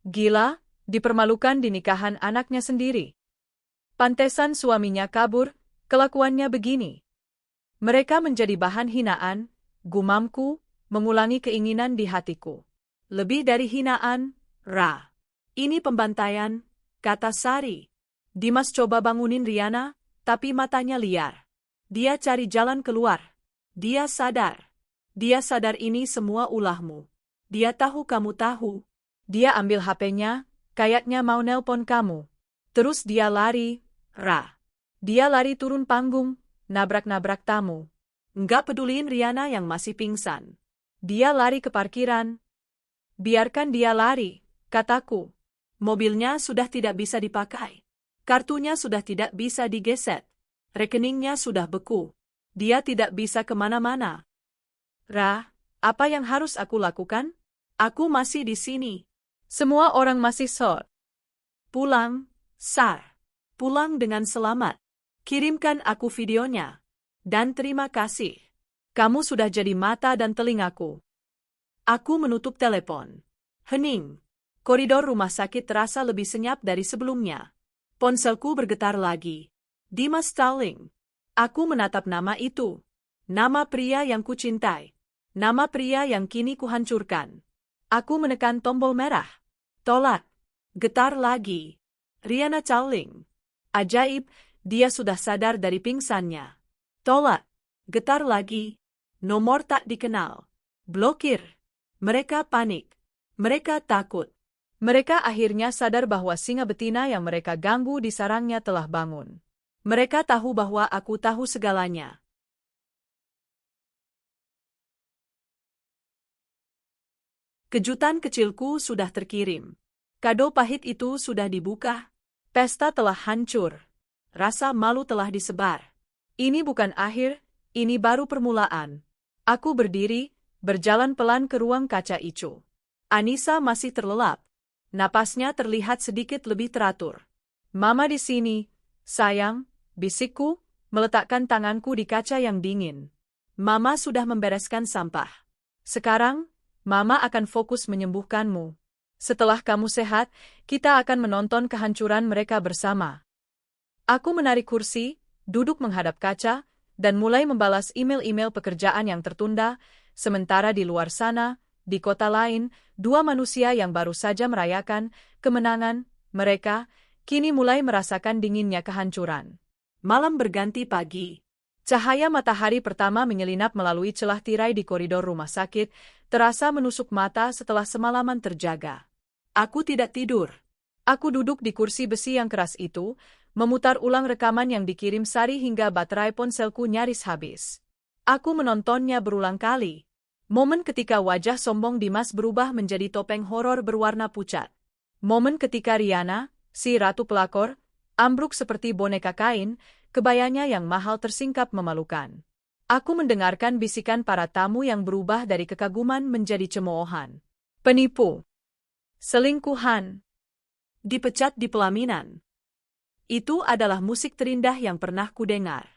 Gila, dipermalukan di nikahan anaknya sendiri. Pantesan suaminya kabur, kelakuannya begini. Mereka menjadi bahan hinaan, gumamku, mengulangi keinginan di hatiku. Lebih dari hinaan, Ra. Ini pembantaian, kata Sari. Dimas coba bangunin Riana, tapi matanya liar. Dia cari jalan keluar. Dia sadar. Dia sadar ini semua ulahmu. Dia tahu kamu tahu. Dia ambil HP-nya, kayaknya mau nelpon kamu. Terus dia lari, Ra. Dia lari turun panggung, nabrak-nabrak tamu. Nggak peduliin Riana yang masih pingsan. Dia lari ke parkiran. Biarkan dia lari, kataku. Mobilnya sudah tidak bisa dipakai. Kartunya sudah tidak bisa digeset. Rekeningnya sudah beku. Dia tidak bisa kemana-mana. Ra, apa yang harus aku lakukan? Aku masih di sini. Semua orang masih short. Pulang, Sar. Pulang dengan selamat. Kirimkan aku videonya. Dan terima kasih. Kamu sudah jadi mata dan telingaku. Aku menutup telepon. Hening. Koridor rumah sakit terasa lebih senyap dari sebelumnya. Ponselku bergetar lagi. Dimas Stalling. Aku menatap nama itu. Nama pria yang kucintai. Nama pria yang kini kuhancurkan. Aku menekan tombol merah. Tolak. Getar lagi. Riana Stalling. Ajaib, dia sudah sadar dari pingsannya. Tolak. Getar lagi. Nomor tak dikenal. Blokir. Mereka panik. Mereka takut. Mereka akhirnya sadar bahwa singa betina yang mereka ganggu di sarangnya telah bangun. Mereka tahu bahwa aku tahu segalanya. Kejutan kecilku sudah terkirim. Kado pahit itu sudah dibuka. Pesta telah hancur. Rasa malu telah disebar. Ini bukan akhir, ini baru permulaan. Aku berdiri, berjalan pelan ke ruang kaca Ico. Anissa masih terlelap. Napasnya terlihat sedikit lebih teratur. Mama di sini, sayang, bisikku, meletakkan tanganku di kaca yang dingin. Mama sudah membereskan sampah. Sekarang, Mama akan fokus menyembuhkanmu. Setelah kamu sehat, kita akan menonton kehancuran mereka bersama. Aku menarik kursi, duduk menghadap kaca, dan mulai membalas email-email pekerjaan yang tertunda, sementara di luar sana, di kota lain, dua manusia yang baru saja merayakan kemenangan mereka, kini mulai merasakan dinginnya kehancuran. Malam berganti pagi. Cahaya matahari pertama menyelinap melalui celah tirai di koridor rumah sakit, terasa menusuk mata setelah semalaman terjaga. Aku tidak tidur. Aku duduk di kursi besi yang keras itu, memutar ulang rekaman yang dikirim Sari hingga baterai ponselku nyaris habis. Aku menontonnya berulang kali. Momen ketika wajah sombong Dimas berubah menjadi topeng horor berwarna pucat. Momen ketika Riana, si ratu pelakor, ambruk seperti boneka kain, kebayanya yang mahal tersingkap memalukan. Aku mendengarkan bisikan para tamu yang berubah dari kekaguman menjadi cemoohan. Penipu. Selingkuhan. Dipecat di pelaminan. Itu adalah musik terindah yang pernah kudengar.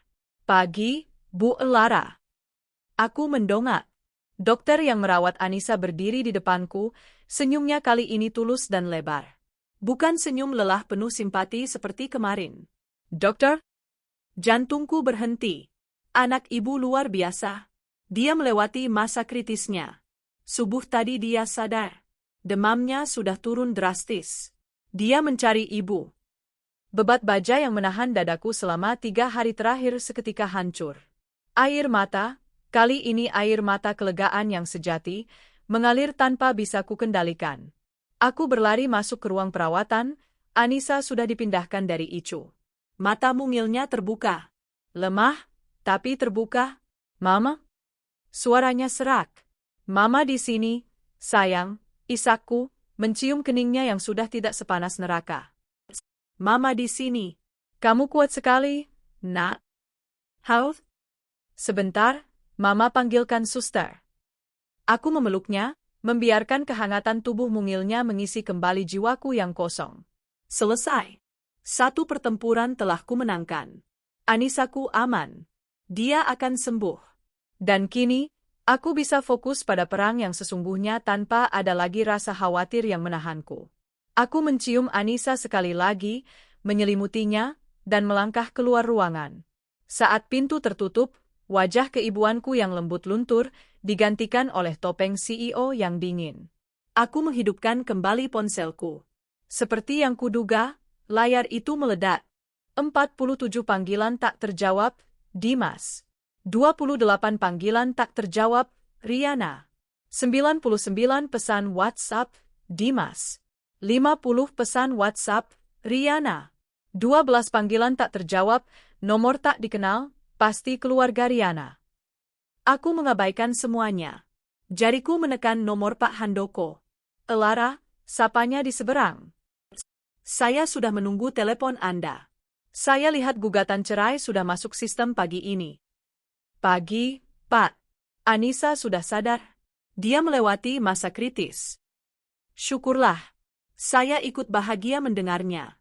Pagi, Bu Elara. Aku mendongak. Dokter yang merawat Anissa berdiri di depanku, senyumnya kali ini tulus dan lebar. Bukan senyum lelah penuh simpati seperti kemarin. Dokter? Jantungku berhenti. Anak ibu luar biasa. Dia melewati masa kritisnya. Subuh tadi dia sadar. Demamnya sudah turun drastis. Dia mencari ibu. Bebat baja yang menahan dadaku selama 3 hari terakhir seketika hancur. Air mata, kali ini air mata kelegaan yang sejati, mengalir tanpa bisa kukendalikan. Aku berlari masuk ke ruang perawatan, Anissa sudah dipindahkan dari Ico. Mata mungilnya terbuka. Lemah, tapi terbuka. Mama? Suaranya serak. Mama di sini, sayang, isakku, mencium keningnya yang sudah tidak sepanas neraka. Mama di sini. Kamu kuat sekali, nak. Health? Sebentar, Mama panggilkan suster. Aku memeluknya, membiarkan kehangatan tubuh mungilnya mengisi kembali jiwaku yang kosong. Selesai. Satu pertempuran telah kumenangkan. Anissaku aman. Dia akan sembuh. Dan kini, aku bisa fokus pada perang yang sesungguhnya tanpa ada lagi rasa khawatir yang menahanku. Aku mencium Anissa sekali lagi, menyelimutinya, dan melangkah keluar ruangan. Saat pintu tertutup, wajah keibuanku yang lembut luntur, digantikan oleh topeng CEO yang dingin. Aku menghidupkan kembali ponselku. Seperti yang kuduga, layar itu meledak. 47 panggilan tak terjawab, Dimas. 28 panggilan tak terjawab, Riana. 99 pesan WhatsApp, Dimas. 50 pesan WhatsApp, Riana. 12 panggilan tak terjawab, nomor tak dikenal, pasti keluarga Riana. Aku mengabaikan semuanya. Jariku menekan nomor Pak Handoko. Elara, sapanya di seberang. Saya sudah menunggu telepon Anda. Saya lihat gugatan cerai sudah masuk sistem pagi ini. Pagi, Pak. Anissa sudah sadar. Dia melewati masa kritis. Syukurlah. Saya ikut bahagia mendengarnya.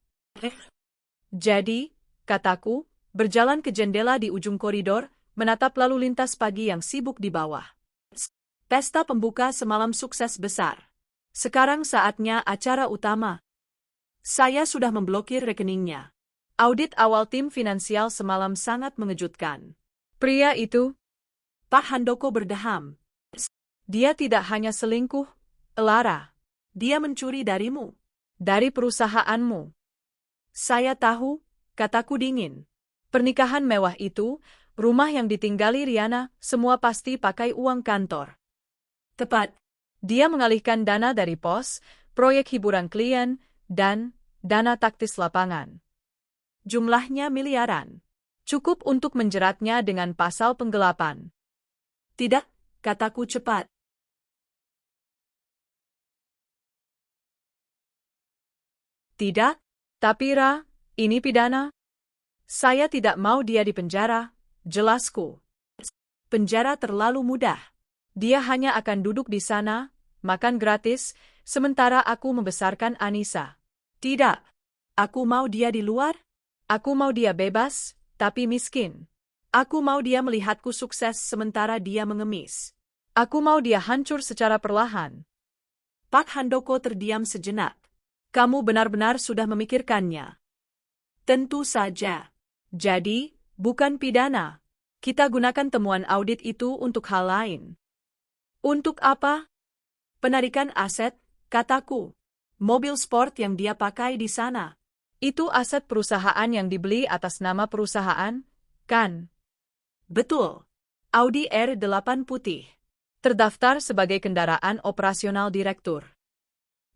Jadi, kataku, berjalan ke jendela di ujung koridor, menatap lalu lintas pagi yang sibuk di bawah. Pesta pembuka semalam sukses besar. Sekarang saatnya acara utama. Saya sudah memblokir rekeningnya. Audit awal tim finansial semalam sangat mengejutkan. Pria itu, Pak Handoko berdeham. Dia tidak hanya selingkuh, Elara. Dia mencuri darimu. Dari perusahaanmu. Saya tahu, kataku dingin. Pernikahan mewah itu, rumah yang ditinggali Riana, semua pasti pakai uang kantor. Tepat. Dia mengalihkan dana dari pos, proyek hiburan klien, dan dana taktis lapangan. Jumlahnya miliaran. Cukup untuk menjeratnya dengan pasal penggelapan. Tidak, kataku cepat. Tidak, tapi Ra, ini pidana. Saya tidak mau dia dipenjara, jelasku. Penjara terlalu mudah. Dia hanya akan duduk di sana, makan gratis, sementara aku membesarkan Anissa. Tidak. Aku mau dia di luar. Aku mau dia bebas, tapi miskin. Aku mau dia melihatku sukses sementara dia mengemis. Aku mau dia hancur secara perlahan. Pak Handoko terdiam sejenak. Kamu benar-benar sudah memikirkannya. Tentu saja. Jadi, bukan pidana. Kita gunakan temuan audit itu untuk hal lain. Untuk apa? Penarikan aset, kataku. Mobil sport yang dia pakai di sana. Itu aset perusahaan yang dibeli atas nama perusahaan, kan? Betul. Audi R8 putih. Terdaftar sebagai kendaraan operasional direktur.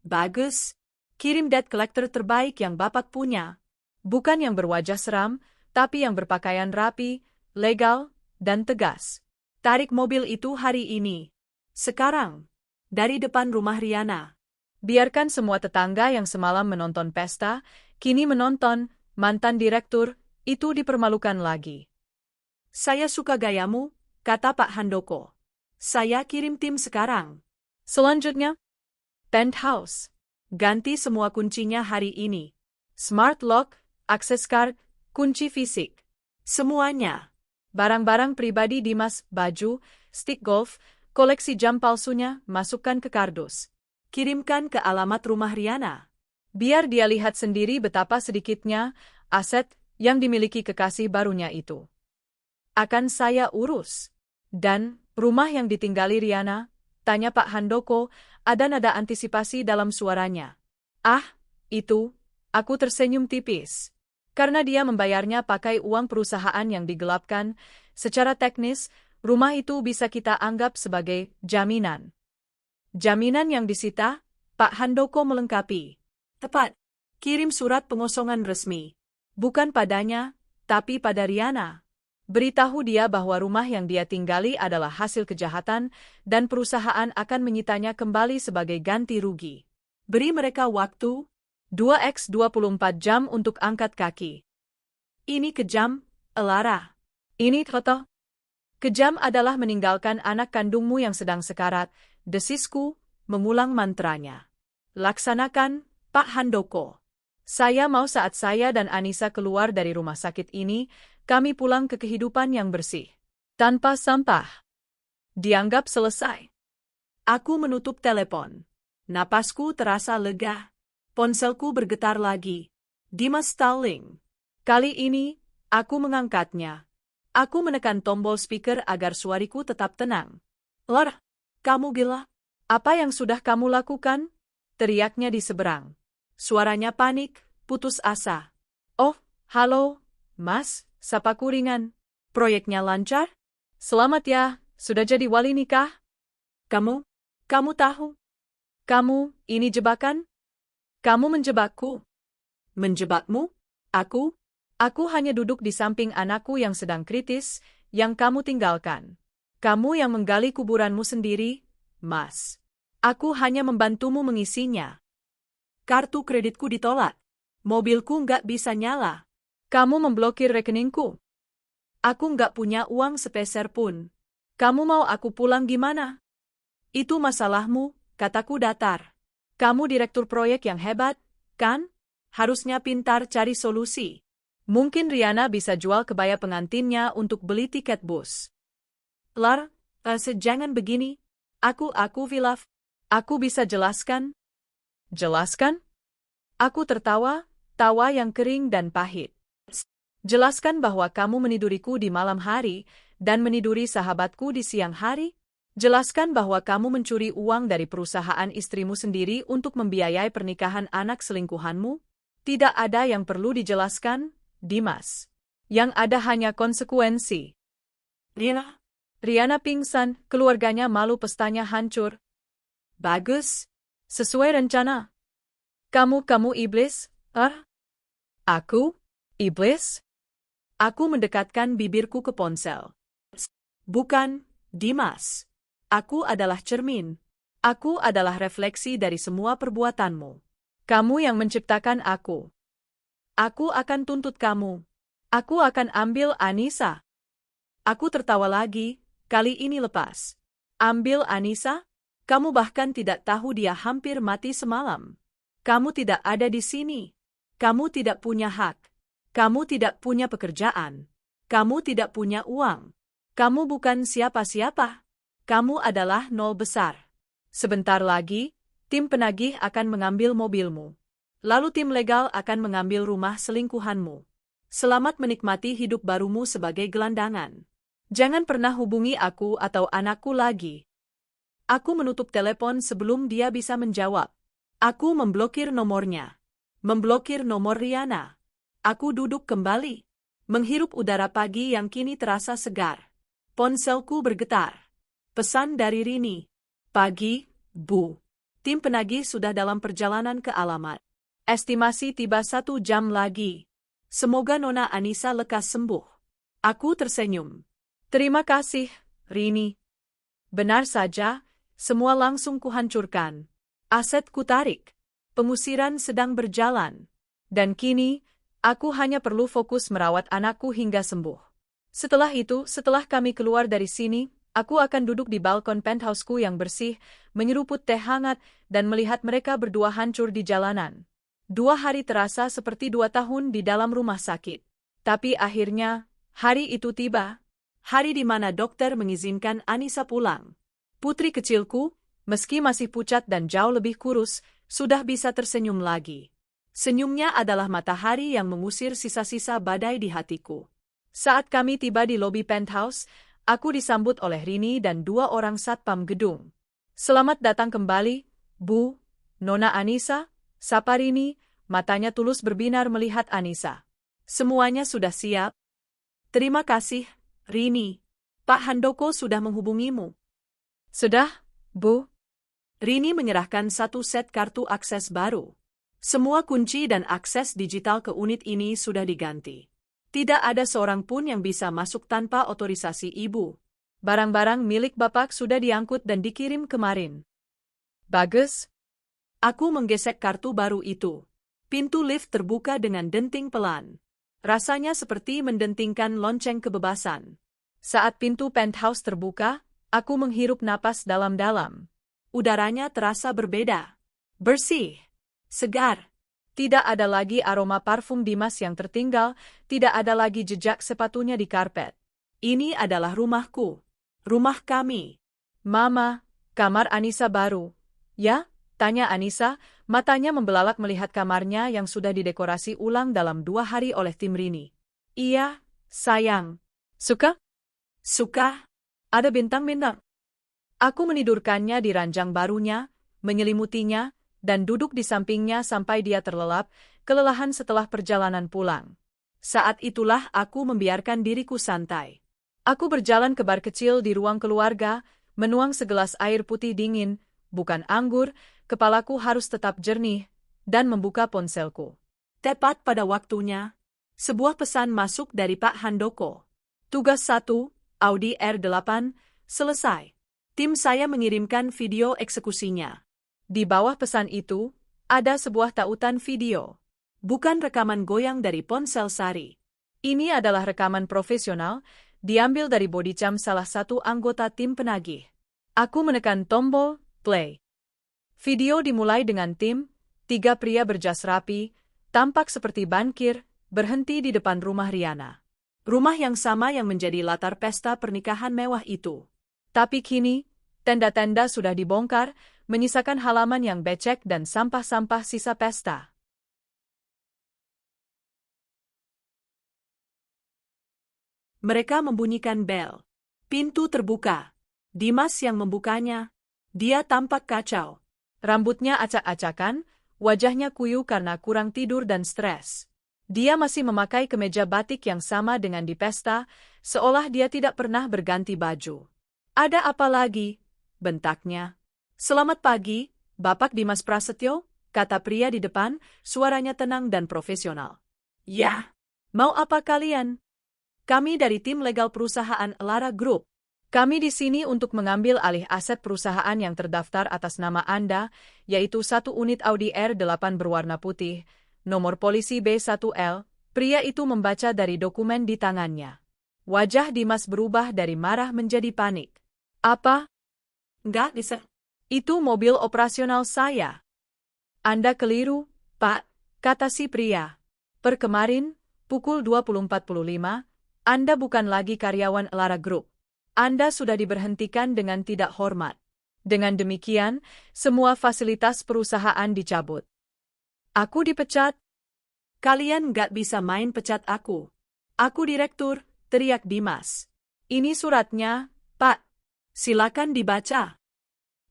Bagus. Kirim debt collector terbaik yang Bapak punya. Bukan yang berwajah seram, tapi yang berpakaian rapi, legal, dan tegas. Tarik mobil itu hari ini. Sekarang. Dari depan rumah Riana. Biarkan semua tetangga yang semalam menonton pesta, kini menonton, mantan direktur, itu dipermalukan lagi. Saya suka gayamu, kata Pak Handoko. Saya kirim tim sekarang. Selanjutnya, penthouse. Ganti semua kuncinya hari ini. Smart lock, akses card, kunci fisik. Semuanya. Barang-barang pribadi Dimas, baju, stick golf, koleksi jam palsunya, masukkan ke kardus. Kirimkan ke alamat rumah Riana. Biar dia lihat sendiri betapa sedikitnya aset yang dimiliki kekasih barunya itu. Akan saya urus. Dan, rumah yang ditinggali Riana? Tanya Pak Handoko, ada nada antisipasi dalam suaranya. Ah, itu, aku tersenyum tipis. Karena dia membayarnya pakai uang perusahaan yang digelapkan, secara teknis, rumah itu bisa kita anggap sebagai jaminan. Jaminan yang disita, Pak Handoko melengkapi. Tepat. Kirim surat pengosongan resmi. Bukan padanya, tapi pada Riana. Beritahu dia bahwa rumah yang dia tinggali adalah hasil kejahatan dan perusahaan akan menyitanya kembali sebagai ganti rugi. Beri mereka waktu 2x24 jam untuk angkat kaki. Ini kejam, Elara. Ini Toto. Kejam adalah meninggalkan anak kandungmu yang sedang sekarat, desisku, mengulang mantranya. Laksanakan, Pak Handoko. Saya mau saat saya dan Anissa keluar dari rumah sakit ini, kami pulang ke kehidupan yang bersih. Tanpa sampah. Dianggap selesai. Aku menutup telepon. Napasku terasa lega. Ponselku bergetar lagi. Dimas Stalling. Kali ini, aku mengangkatnya. Aku menekan tombol speaker agar suariku tetap tenang. Lor, kamu gila? Apa yang sudah kamu lakukan? Teriaknya di seberang. Suaranya panik, putus asa. Oh, halo, Mas, sapaku ringan. Proyeknya lancar? Selamat ya, sudah jadi wali nikah? Kamu tahu? Kamu, ini jebakan? Kamu menjebakku. Menjebakmu? Aku? Aku hanya duduk di samping anakku yang sedang kritis, yang kamu tinggalkan. Kamu yang menggali kuburanmu sendiri, Mas. Aku hanya membantumu mengisinya. Kartu kreditku ditolak. Mobilku nggak bisa nyala. Kamu memblokir rekeningku. Aku nggak punya uang sepeser pun. Kamu mau aku pulang gimana? Itu masalahmu, kataku datar. Kamu direktur proyek yang hebat, kan? Harusnya pintar cari solusi. Mungkin Riana bisa jual kebaya pengantinnya untuk beli tiket bus. Lar, jangan begini. Aku Vilaf. Aku bisa jelaskan? Jelaskan? Aku tertawa, tawa yang kering dan pahit. Jelaskan bahwa kamu meniduriku di malam hari, dan meniduri sahabatku di siang hari? Jelaskan bahwa kamu mencuri uang dari perusahaan istrimu sendiri untuk membiayai pernikahan anak selingkuhanmu? Tidak ada yang perlu dijelaskan, Dimas. Yang ada hanya konsekuensi. Riana pingsan, keluarganya malu, pestanya hancur. Bagus. Sesuai rencana. Kamu iblis? Aku? Iblis? Aku mendekatkan bibirku ke ponsel. Bukan, Dimas. Aku adalah cermin. Aku adalah refleksi dari semua perbuatanmu. Kamu yang menciptakan aku. Aku akan tuntut kamu. Aku akan ambil Anissa. Aku tertawa lagi, kali ini lepas. Ambil Anissa? Kamu bahkan tidak tahu dia hampir mati semalam. Kamu tidak ada di sini. Kamu tidak punya hak. Kamu tidak punya pekerjaan. Kamu tidak punya uang. Kamu bukan siapa-siapa. Kamu adalah nol besar. Sebentar lagi, tim penagih akan mengambil mobilmu. Lalu tim legal akan mengambil rumah selingkuhanmu. Selamat menikmati hidup barumu sebagai gelandangan. Jangan pernah hubungi aku atau anakku lagi. Aku menutup telepon sebelum dia bisa menjawab. Aku memblokir nomornya. Memblokir nomor Riana. Aku duduk kembali. Menghirup udara pagi yang kini terasa segar. Ponselku bergetar. Pesan dari Rini. Pagi, Bu. Tim penagih sudah dalam perjalanan ke alamat. Estimasi tiba 1 jam lagi. Semoga Nona Anissa lekas sembuh. Aku tersenyum. Terima kasih, Rini. Benar saja, semua langsung kuhancurkan. Aset kutarik. Pengusiran sedang berjalan. Dan kini, aku hanya perlu fokus merawat anakku hingga sembuh. Setelah itu, setelah kami keluar dari sini, aku akan duduk di balkon penthouseku yang bersih, menyeruput teh hangat, dan melihat mereka berdua hancur di jalanan. 2 hari terasa seperti 2 tahun di dalam rumah sakit. Tapi akhirnya, hari itu tiba. Hari di mana dokter mengizinkan Anissa pulang. Putri kecilku, meski masih pucat dan jauh lebih kurus, sudah bisa tersenyum lagi. Senyumnya adalah matahari yang mengusir sisa-sisa badai di hatiku. Saat kami tiba di lobi penthouse, aku disambut oleh Rini dan 2 orang satpam gedung. Selamat datang kembali, Bu, Nona Anissa, sapa Rini, matanya tulus berbinar melihat Anissa. Semuanya sudah siap. Terima kasih, Rini. Pak Handoko sudah menghubungimu. Sudah, Bu. Rini menyerahkan 1 set kartu akses baru. Semua kunci dan akses digital ke unit ini sudah diganti. Tidak ada seorang pun yang bisa masuk tanpa otorisasi Ibu. Barang-barang milik Bapak sudah diangkut dan dikirim kemarin. Bagus. Aku menggesek kartu baru itu. Pintu lift terbuka dengan denting pelan. Rasanya seperti mendentingkan lonceng kebebasan. Saat pintu penthouse terbuka, aku menghirup napas dalam-dalam. Udaranya terasa berbeda. Bersih. Segar. Tidak ada lagi aroma parfum Dimas yang tertinggal, tidak ada lagi jejak sepatunya di karpet. Ini adalah rumahku. Rumah kami. Mama, kamar Anissa baru. Ya? Tanya Anissa, matanya membelalak melihat kamarnya yang sudah didekorasi ulang dalam 2 hari oleh tim Rini. Iya, sayang. Suka? Suka. Ada bintang-bintang. Aku menidurkannya di ranjang barunya, menyelimutinya, dan duduk di sampingnya sampai dia terlelap, kelelahan setelah perjalanan pulang. Saat itulah aku membiarkan diriku santai. Aku berjalan ke bar kecil di ruang keluarga, menuang segelas air putih dingin, bukan anggur, kepalaku harus tetap jernih, dan membuka ponselku. Tepat pada waktunya, sebuah pesan masuk dari Pak Handoko. Tugas 1, Audi R8, selesai. Tim saya mengirimkan video eksekusinya. Di bawah pesan itu, ada sebuah tautan video. Bukan rekaman goyang dari ponsel Sari. Ini adalah rekaman profesional, diambil dari bodycam salah satu anggota tim penagih. Aku menekan tombol play. Video dimulai dengan tim, 3 pria berjas rapi, tampak seperti bankir, berhenti di depan rumah Riana. Rumah yang sama yang menjadi latar pesta pernikahan mewah itu. Tapi kini, tenda-tenda sudah dibongkar, menyisakan halaman yang becek dan sampah-sampah sisa pesta. Mereka membunyikan bel. Pintu terbuka. Dimas yang membukanya. Dia tampak kacau. Rambutnya acak-acakan, wajahnya kuyu karena kurang tidur dan stres. Dia masih memakai kemeja batik yang sama dengan di pesta, seolah dia tidak pernah berganti baju. Ada apa lagi? Bentaknya. Selamat pagi, Bapak Dimas Prasetyo, kata pria di depan, suaranya tenang dan profesional. Ya, mau apa kalian? Kami dari tim legal perusahaan Elara Group. Kami di sini untuk mengambil alih aset perusahaan yang terdaftar atas nama Anda, yaitu 1 unit Audi R8 berwarna putih, nomor polisi B1L. Pria itu membaca dari dokumen di tangannya. Wajah Dimas berubah dari marah menjadi panik. Apa? Nggak bisa. Itu mobil operasional saya. Anda keliru, Pak, kata si pria. Per kemarin, pukul 20.45, Anda bukan lagi karyawan Elara Group. Anda sudah diberhentikan dengan tidak hormat. Dengan demikian, semua fasilitas perusahaan dicabut. Aku dipecat. Kalian nggak bisa main pecat aku. Aku direktur, teriak Dimas. Ini suratnya, Pak. Silakan dibaca.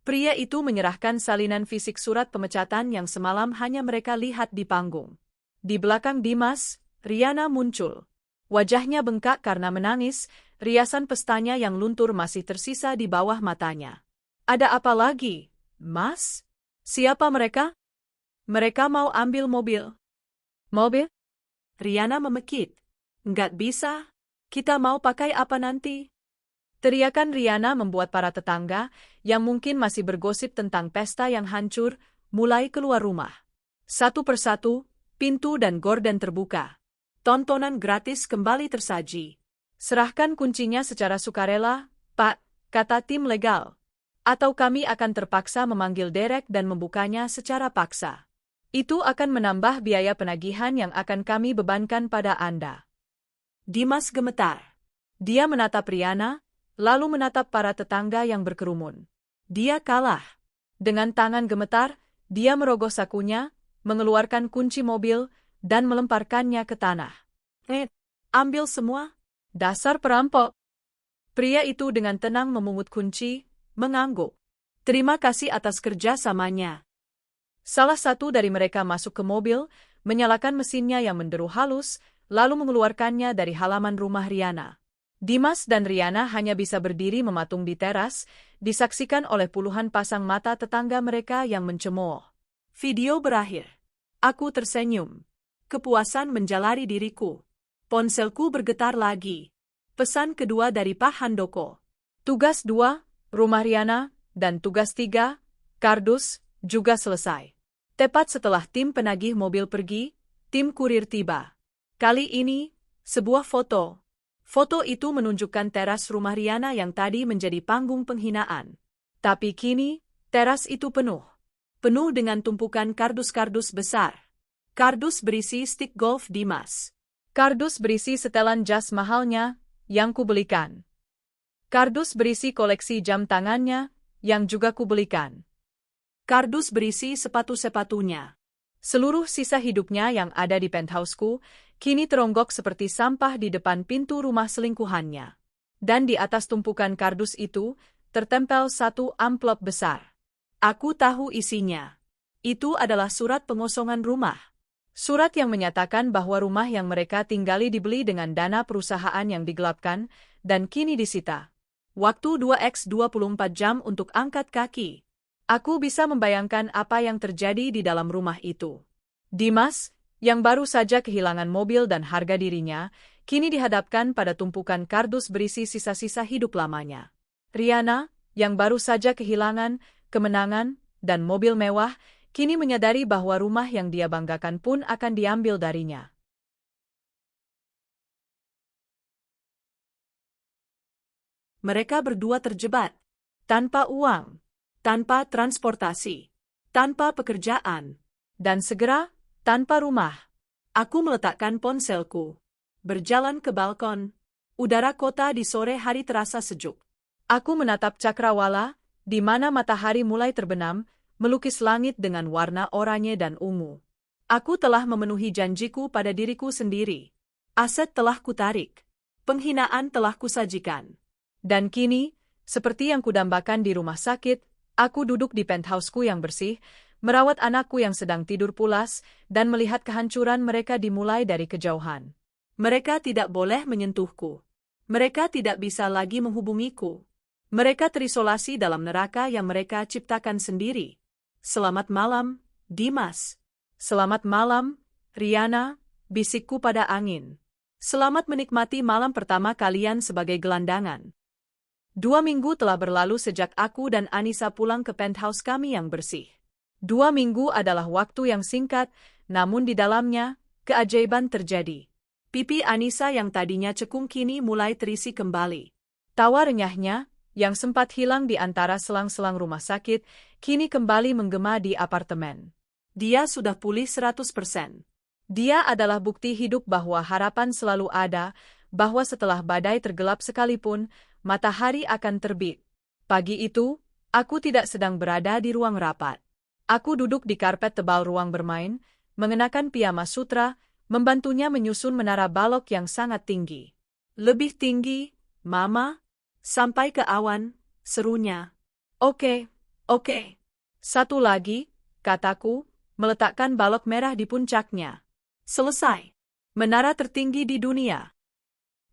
Pria itu menyerahkan salinan fisik surat pemecatan yang semalam hanya mereka lihat di panggung. Di belakang Dimas, Riana muncul. Wajahnya bengkak karena menangis, riasan pestanya yang luntur masih tersisa di bawah matanya. Ada apa lagi, Mas? Siapa mereka? Mereka mau ambil mobil. Mobil? Riana memekik. Nggak bisa. Kita mau pakai apa nanti? Teriakan Riana membuat para tetangga, yang mungkin masih bergosip tentang pesta yang hancur, mulai keluar rumah. Satu persatu, pintu dan gorden terbuka. Tontonan gratis kembali tersaji. Serahkan kuncinya secara sukarela, Pak, kata tim legal. Atau kami akan terpaksa memanggil Derek dan membukanya secara paksa. Itu akan menambah biaya penagihan yang akan kami bebankan pada Anda. Dimas gemetar. Dia menatap Riana, lalu menatap para tetangga yang berkerumun. Dia kalah. Dengan tangan gemetar, dia merogoh sakunya, mengeluarkan kunci mobil, dan melemparkannya ke tanah. Ambil semua. Dasar perampok. Pria itu dengan tenang memungut kunci, mengangguk. Terima kasih atas kerjasamanya. Salah satu dari mereka masuk ke mobil, menyalakan mesinnya yang menderu halus, lalu mengeluarkannya dari halaman rumah Riana. Dimas dan Riana hanya bisa berdiri mematung di teras, disaksikan oleh puluhan pasang mata tetangga mereka yang mencemooh. Video berakhir. Aku tersenyum. Kepuasan menjalari diriku. Ponselku bergetar lagi. Pesan kedua dari Pak Handoko. Tugas 2, rumah Riana, dan tugas 3, kardus, juga selesai. Tepat setelah tim penagih mobil pergi, tim kurir tiba. Kali ini, sebuah foto. Foto itu menunjukkan teras rumah Riana yang tadi menjadi panggung penghinaan. Tapi kini, teras itu penuh. Penuh dengan tumpukan kardus-kardus besar. Kardus berisi stik golf Dimas. Kardus berisi setelan jas mahalnya, yang kubelikan. Kardus berisi koleksi jam tangannya, yang juga kubelikan. Kardus berisi sepatu-sepatunya. Seluruh sisa hidupnya yang ada di penthouseku, kini teronggok seperti sampah di depan pintu rumah selingkuhannya. Dan di atas tumpukan kardus itu, tertempel satu amplop besar. Aku tahu isinya. Itu adalah surat pengosongan rumah. Surat yang menyatakan bahwa rumah yang mereka tinggali dibeli dengan dana perusahaan yang digelapkan, dan kini disita. Waktu 2x 24 jam untuk angkat kaki. Aku bisa membayangkan apa yang terjadi di dalam rumah itu. Dimas, yang baru saja kehilangan mobil dan harga dirinya, kini dihadapkan pada tumpukan kardus berisi sisa-sisa hidup lamanya. Riana, yang baru saja kehilangan kemenangan dan mobil mewah, kini menyadari bahwa rumah yang dia banggakan pun akan diambil darinya. Mereka berdua terjebak. Tanpa uang. Tanpa transportasi, tanpa pekerjaan, dan segera, tanpa rumah. Aku meletakkan ponselku. Berjalan ke balkon. Udara kota di sore hari terasa sejuk. Aku menatap cakrawala, di mana matahari mulai terbenam, melukis langit dengan warna oranye dan ungu. Aku telah memenuhi janjiku pada diriku sendiri. Aset telah kutarik. Penghinaan telah kusajikan. Dan kini, seperti yang kudambakan di rumah sakit, aku duduk di penthouseku yang bersih, merawat anakku yang sedang tidur pulas, dan melihat kehancuran mereka dimulai dari kejauhan. Mereka tidak boleh menyentuhku. Mereka tidak bisa lagi menghubungiku. Mereka terisolasi dalam neraka yang mereka ciptakan sendiri. Selamat malam, Dimas. Selamat malam, Riana, bisikku pada angin. Selamat menikmati malam pertama kalian sebagai gelandangan. 2 minggu telah berlalu sejak aku dan Anissa pulang ke penthouse kami yang bersih. 2 minggu adalah waktu yang singkat, namun di dalamnya, keajaiban terjadi. Pipi Anissa yang tadinya cekung kini mulai terisi kembali. Tawa renyahnya, yang sempat hilang di antara selang-selang rumah sakit, kini kembali menggema di apartemen. Dia sudah pulih 100%. Dia adalah bukti hidup bahwa harapan selalu ada, bahwa setelah badai tergelap sekalipun, matahari akan terbit. Pagi itu, aku tidak sedang berada di ruang rapat. Aku duduk di karpet tebal ruang bermain, mengenakan piyama sutra, membantunya menyusun menara balok yang sangat tinggi. Lebih tinggi, Mama, sampai ke awan, serunya. Oke. Satu lagi, kataku, meletakkan balok merah di puncaknya. Selesai. Menara tertinggi di dunia.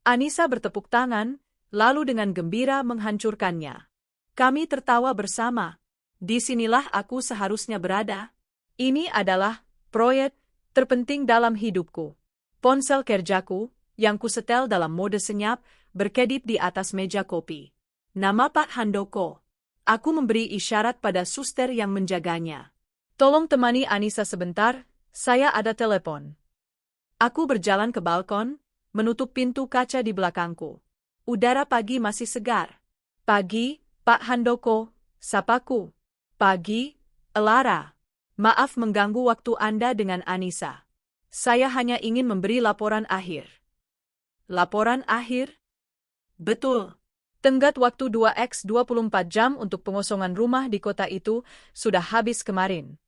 Anissa bertepuk tangan, lalu dengan gembira menghancurkannya. Kami tertawa bersama. Disinilah aku seharusnya berada. Ini adalah proyek terpenting dalam hidupku. Ponsel kerjaku, yang kusetel dalam mode senyap, berkedip di atas meja kopi. Nama Pak Handoko. Aku memberi isyarat pada suster yang menjaganya. Tolong temani Anissa sebentar, saya ada telepon. Aku berjalan ke balkon, menutup pintu kaca di belakangku. Udara pagi masih segar. Pagi, Pak Handoko, sapaku. Pagi, Elara. Maaf mengganggu waktu Anda dengan Anissa. Saya hanya ingin memberi laporan akhir. Laporan akhir? Betul. Tenggat waktu 2x 24 jam untuk pengosongan rumah di kota itu sudah habis kemarin.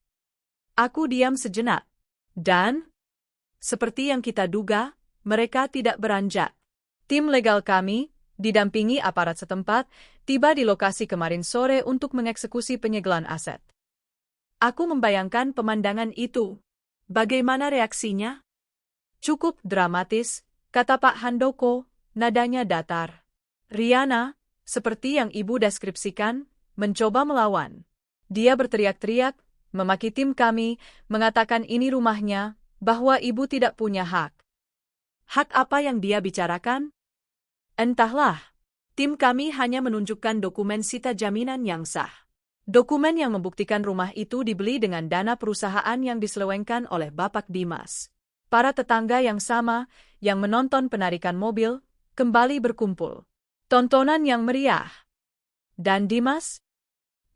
Aku diam sejenak. Dan, seperti yang kita duga, mereka tidak beranjak. Tim legal kami, didampingi aparat setempat, tiba di lokasi kemarin sore untuk mengeksekusi penyegelan aset. Aku membayangkan pemandangan itu. Bagaimana reaksinya? Cukup dramatis, kata Pak Handoko, nadanya datar. Riana, seperti yang ibu deskripsikan, mencoba melawan. Dia berteriak-teriak, memaki tim kami, mengatakan ini rumahnya, bahwa ibu tidak punya hak. Hak apa yang dia bicarakan? Entahlah. Tim kami hanya menunjukkan dokumen sita jaminan yang sah. Dokumen yang membuktikan rumah itu dibeli dengan dana perusahaan yang diselewengkan oleh Bapak Dimas. Para tetangga yang sama, yang menonton penarikan mobil, kembali berkumpul. Tontonan yang meriah. Dan Dimas?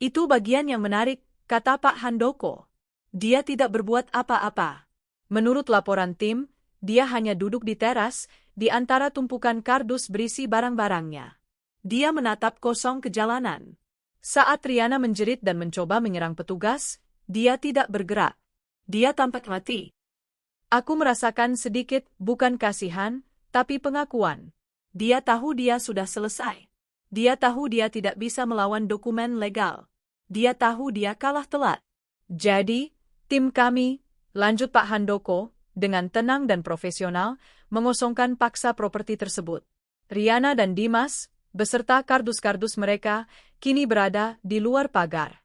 Itu bagian yang menarik, kata Pak Handoko. Dia tidak berbuat apa-apa. Menurut laporan tim, dia hanya duduk di teras, di antara tumpukan kardus berisi barang-barangnya. Dia menatap kosong ke jalanan. Saat Riana menjerit dan mencoba menyerang petugas, dia tidak bergerak. Dia tampak mati. Aku merasakan sedikit, bukan kasihan, tapi pengakuan. Dia tahu dia sudah selesai. Dia tahu dia tidak bisa melawan dokumen legal. Dia tahu dia kalah telak. Jadi, tim kami, lanjut Pak Handoko, dengan tenang dan profesional, mengosongkan paksa properti tersebut. Riana dan Dimas, beserta kardus-kardus mereka, kini berada di luar pagar.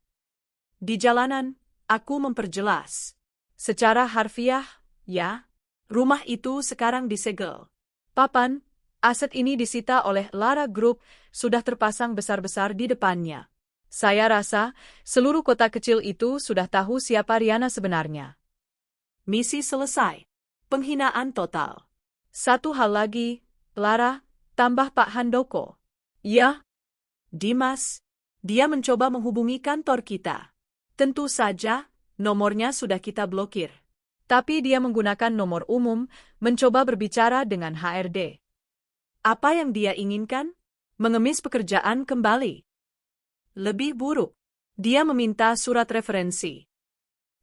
Di jalanan, aku memperjelas. Secara harfiah, ya, rumah itu sekarang disegel. Papan, aset ini disita oleh Lara Group, sudah terpasang besar-besar di depannya. Saya rasa, seluruh kota kecil itu sudah tahu siapa Riana sebenarnya. Misi selesai. Penghinaan total. Satu hal lagi, Lara, tambah Pak Handoko. Ya, Dimas, dia mencoba menghubungi kantor kita. Tentu saja, nomornya sudah kita blokir. Tapi dia menggunakan nomor umum, mencoba berbicara dengan HRD. Apa yang dia inginkan? Mengemis pekerjaan kembali. Lebih buruk, dia meminta surat referensi.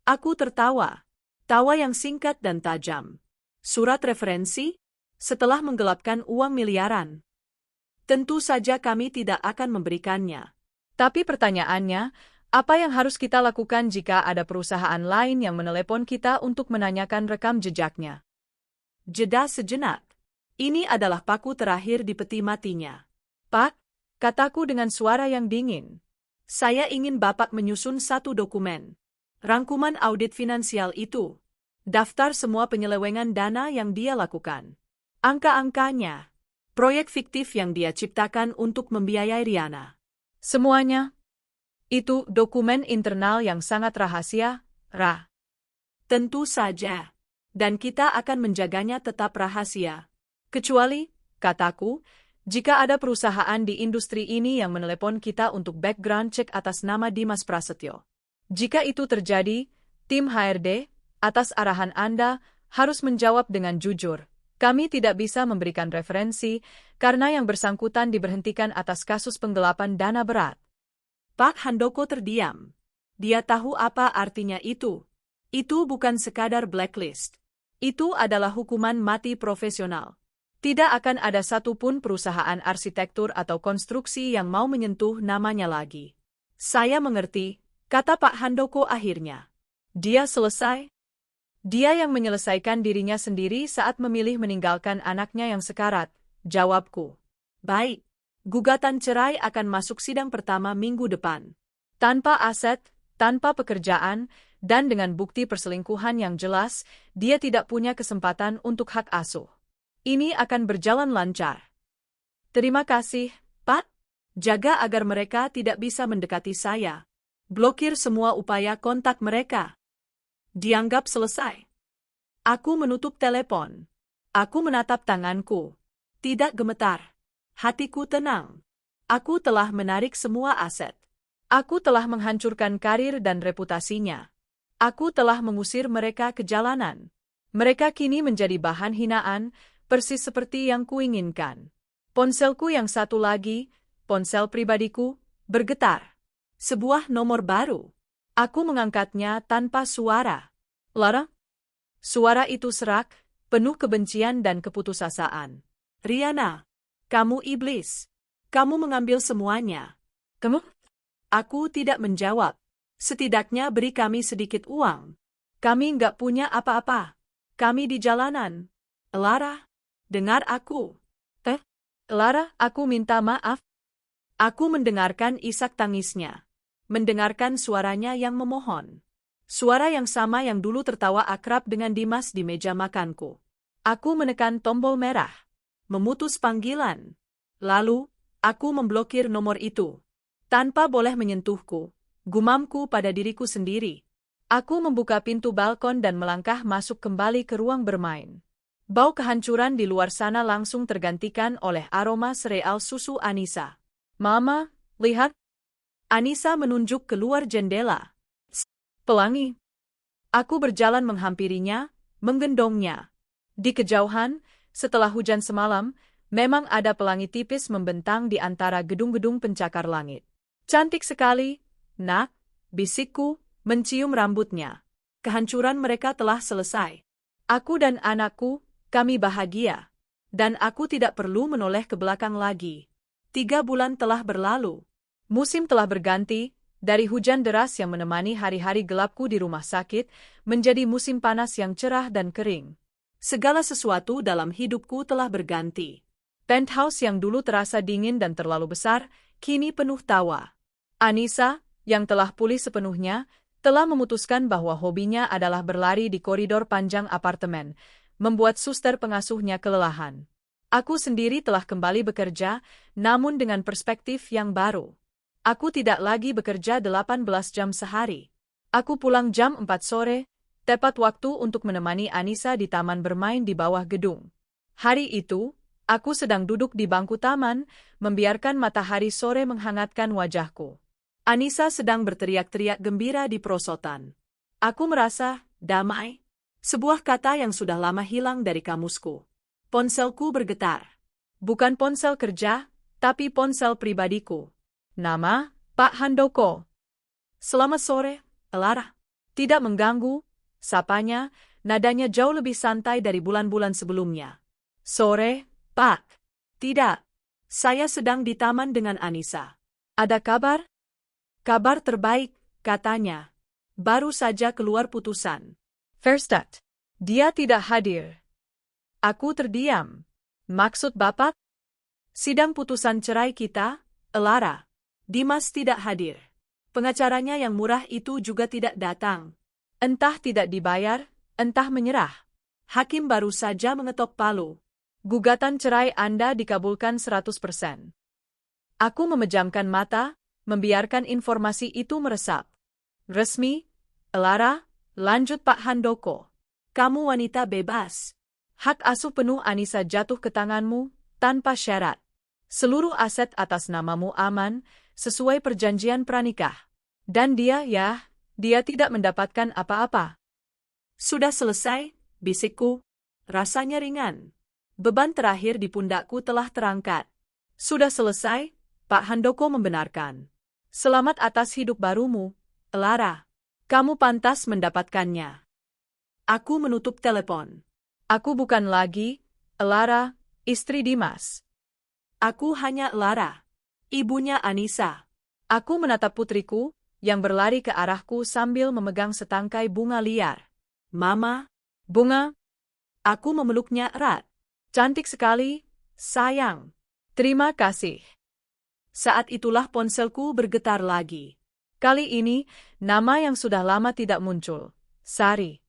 Aku tertawa. Tawa yang singkat dan tajam. Surat referensi? Setelah menggelapkan uang miliaran. Tentu saja kami tidak akan memberikannya. Tapi pertanyaannya, apa yang harus kita lakukan jika ada perusahaan lain yang menelepon kita untuk menanyakan rekam jejaknya? Jeda sejenak. Ini adalah paku terakhir di peti matinya. Pak, kataku dengan suara yang dingin. Saya ingin Bapak menyusun satu dokumen. Rangkuman audit finansial itu. Daftar semua penyelewengan dana yang dia lakukan. Angka-angkanya. Proyek fiktif yang dia ciptakan untuk membiayai Riana. Semuanya. Itu dokumen internal yang sangat rahasia, Ra. Tentu saja. Dan kita akan menjaganya tetap rahasia. Kecuali, kataku, Jika ada perusahaan di industri ini yang menelepon kita untuk background check atas nama Dimas Prasetyo. Jika itu terjadi, tim HRD, atas arahan Anda, harus menjawab dengan jujur. Kami tidak bisa memberikan referensi karena yang bersangkutan diberhentikan atas kasus penggelapan dana berat. Pak Handoko terdiam. Dia tahu apa artinya itu. Itu bukan sekadar blacklist. Itu adalah hukuman mati profesional. Tidak akan ada satupun perusahaan arsitektur atau konstruksi yang mau menyentuh namanya lagi. Saya mengerti, kata Pak Handoko akhirnya. Dia selesai? Dia yang menyelesaikan dirinya sendiri saat memilih meninggalkan anaknya yang sekarat, jawabku. Baik, gugatan cerai akan masuk sidang pertama minggu depan. Tanpa aset, tanpa pekerjaan, dan dengan bukti perselingkuhan yang jelas, dia tidak punya kesempatan untuk hak asuh. Ini akan berjalan lancar. Terima kasih, Pak. Jaga agar mereka tidak bisa mendekati saya. Blokir semua upaya kontak mereka. Dianggap selesai. Aku menutup telepon. Aku menatap tanganku. Tidak gemetar. Hatiku tenang. Aku telah menarik semua aset. Aku telah menghancurkan karir dan reputasinya. Aku telah mengusir mereka ke jalanan. Mereka kini menjadi bahan hinaan, persis seperti yang kuinginkan. Ponselku yang satu lagi, ponsel pribadiku, bergetar. Sebuah nomor baru. Aku mengangkatnya tanpa suara. Lara? Suara itu serak, penuh kebencian dan keputusasaan. Riana, kamu iblis. Kamu mengambil semuanya. Kamu? Aku tidak menjawab. Setidaknya beri kami sedikit uang. Kami nggak punya apa-apa. Kami di jalanan. Lara, dengar aku. Lara, aku minta maaf. Aku mendengarkan isak tangisnya. Mendengarkan suaranya yang memohon. Suara yang sama yang dulu tertawa akrab dengan Dimas di meja makanku. Aku menekan tombol merah. Memutus panggilan. Lalu, aku memblokir nomor itu. Tanpa boleh menyentuhku, gumamku pada diriku sendiri. Aku membuka pintu balkon dan melangkah masuk kembali ke ruang bermain. Bau kehancuran di luar sana langsung tergantikan oleh aroma sereal susu Anissa. Mama, lihat. Anissa menunjuk keluar jendela. Pelangi. Aku berjalan menghampirinya, menggendongnya. Di kejauhan, setelah hujan semalam, memang ada pelangi tipis membentang di antara gedung-gedung pencakar langit. Cantik sekali, nak, bisikku, mencium rambutnya. Kehancuran mereka telah selesai. Aku dan anakku, kami bahagia. Dan aku tidak perlu menoleh ke belakang lagi. 3 bulan telah berlalu. Musim telah berganti, dari hujan deras yang menemani hari-hari gelapku di rumah sakit, menjadi musim panas yang cerah dan kering. Segala sesuatu dalam hidupku telah berganti. Penthouse yang dulu terasa dingin dan terlalu besar, kini penuh tawa. Anissa, yang telah pulih sepenuhnya, telah memutuskan bahwa hobinya adalah berlari di koridor panjang apartemen, membuat suster pengasuhnya kelelahan. Aku sendiri telah kembali bekerja, namun dengan perspektif yang baru. Aku tidak lagi bekerja 18 jam sehari. Aku pulang jam 4 sore, tepat waktu untuk menemani Anissa di taman bermain di bawah gedung. Hari itu, aku sedang duduk di bangku taman, membiarkan matahari sore menghangatkan wajahku. Anissa sedang berteriak-teriak gembira di perosotan. Aku merasa damai. Sebuah kata yang sudah lama hilang dari kamusku. Ponselku bergetar. Bukan ponsel kerja, tapi ponsel pribadiku. Nama, Pak Handoko. Selamat sore, Lara. Tidak mengganggu, sapanya, nadanya jauh lebih santai dari bulan-bulan sebelumnya. Sore, Pak. Tidak. Saya sedang di taman dengan Anissa. Ada kabar? Kabar terbaik, katanya. Baru saja keluar putusan. Verstadt. Dia tidak hadir. Aku terdiam. Maksud Bapak? Sidang putusan cerai kita, Lara. Dimas tidak hadir. Pengacaranya yang murah itu juga tidak datang. Entah tidak dibayar, entah menyerah. Hakim baru saja mengetok palu. Gugatan cerai Anda dikabulkan 100%. Aku memejamkan mata, membiarkan informasi itu meresap. Resmi, Lara, lanjut Pak Handoko. Kamu wanita bebas. Hak asuh penuh Anissa jatuh ke tanganmu, tanpa syarat. Seluruh aset atas namamu aman, sesuai perjanjian pranikah. Dan dia tidak mendapatkan apa-apa. Sudah selesai, bisikku. Rasanya ringan. Beban terakhir di pundakku telah terangkat. Sudah selesai, Pak Handoko membenarkan. Selamat atas hidup barumu, Elara. Kamu pantas mendapatkannya. Aku menutup telepon. Aku bukan lagi, Elara, istri Dimas. Aku hanya Elara, ibunya Anissa. Aku menatap putriku, yang berlari ke arahku sambil memegang setangkai bunga liar. Mama, Bunga, aku memeluknya erat. cantik sekali, sayang. Terima kasih. Saat itulah ponselku bergetar lagi. Kali ini, nama yang sudah lama tidak muncul. Sari.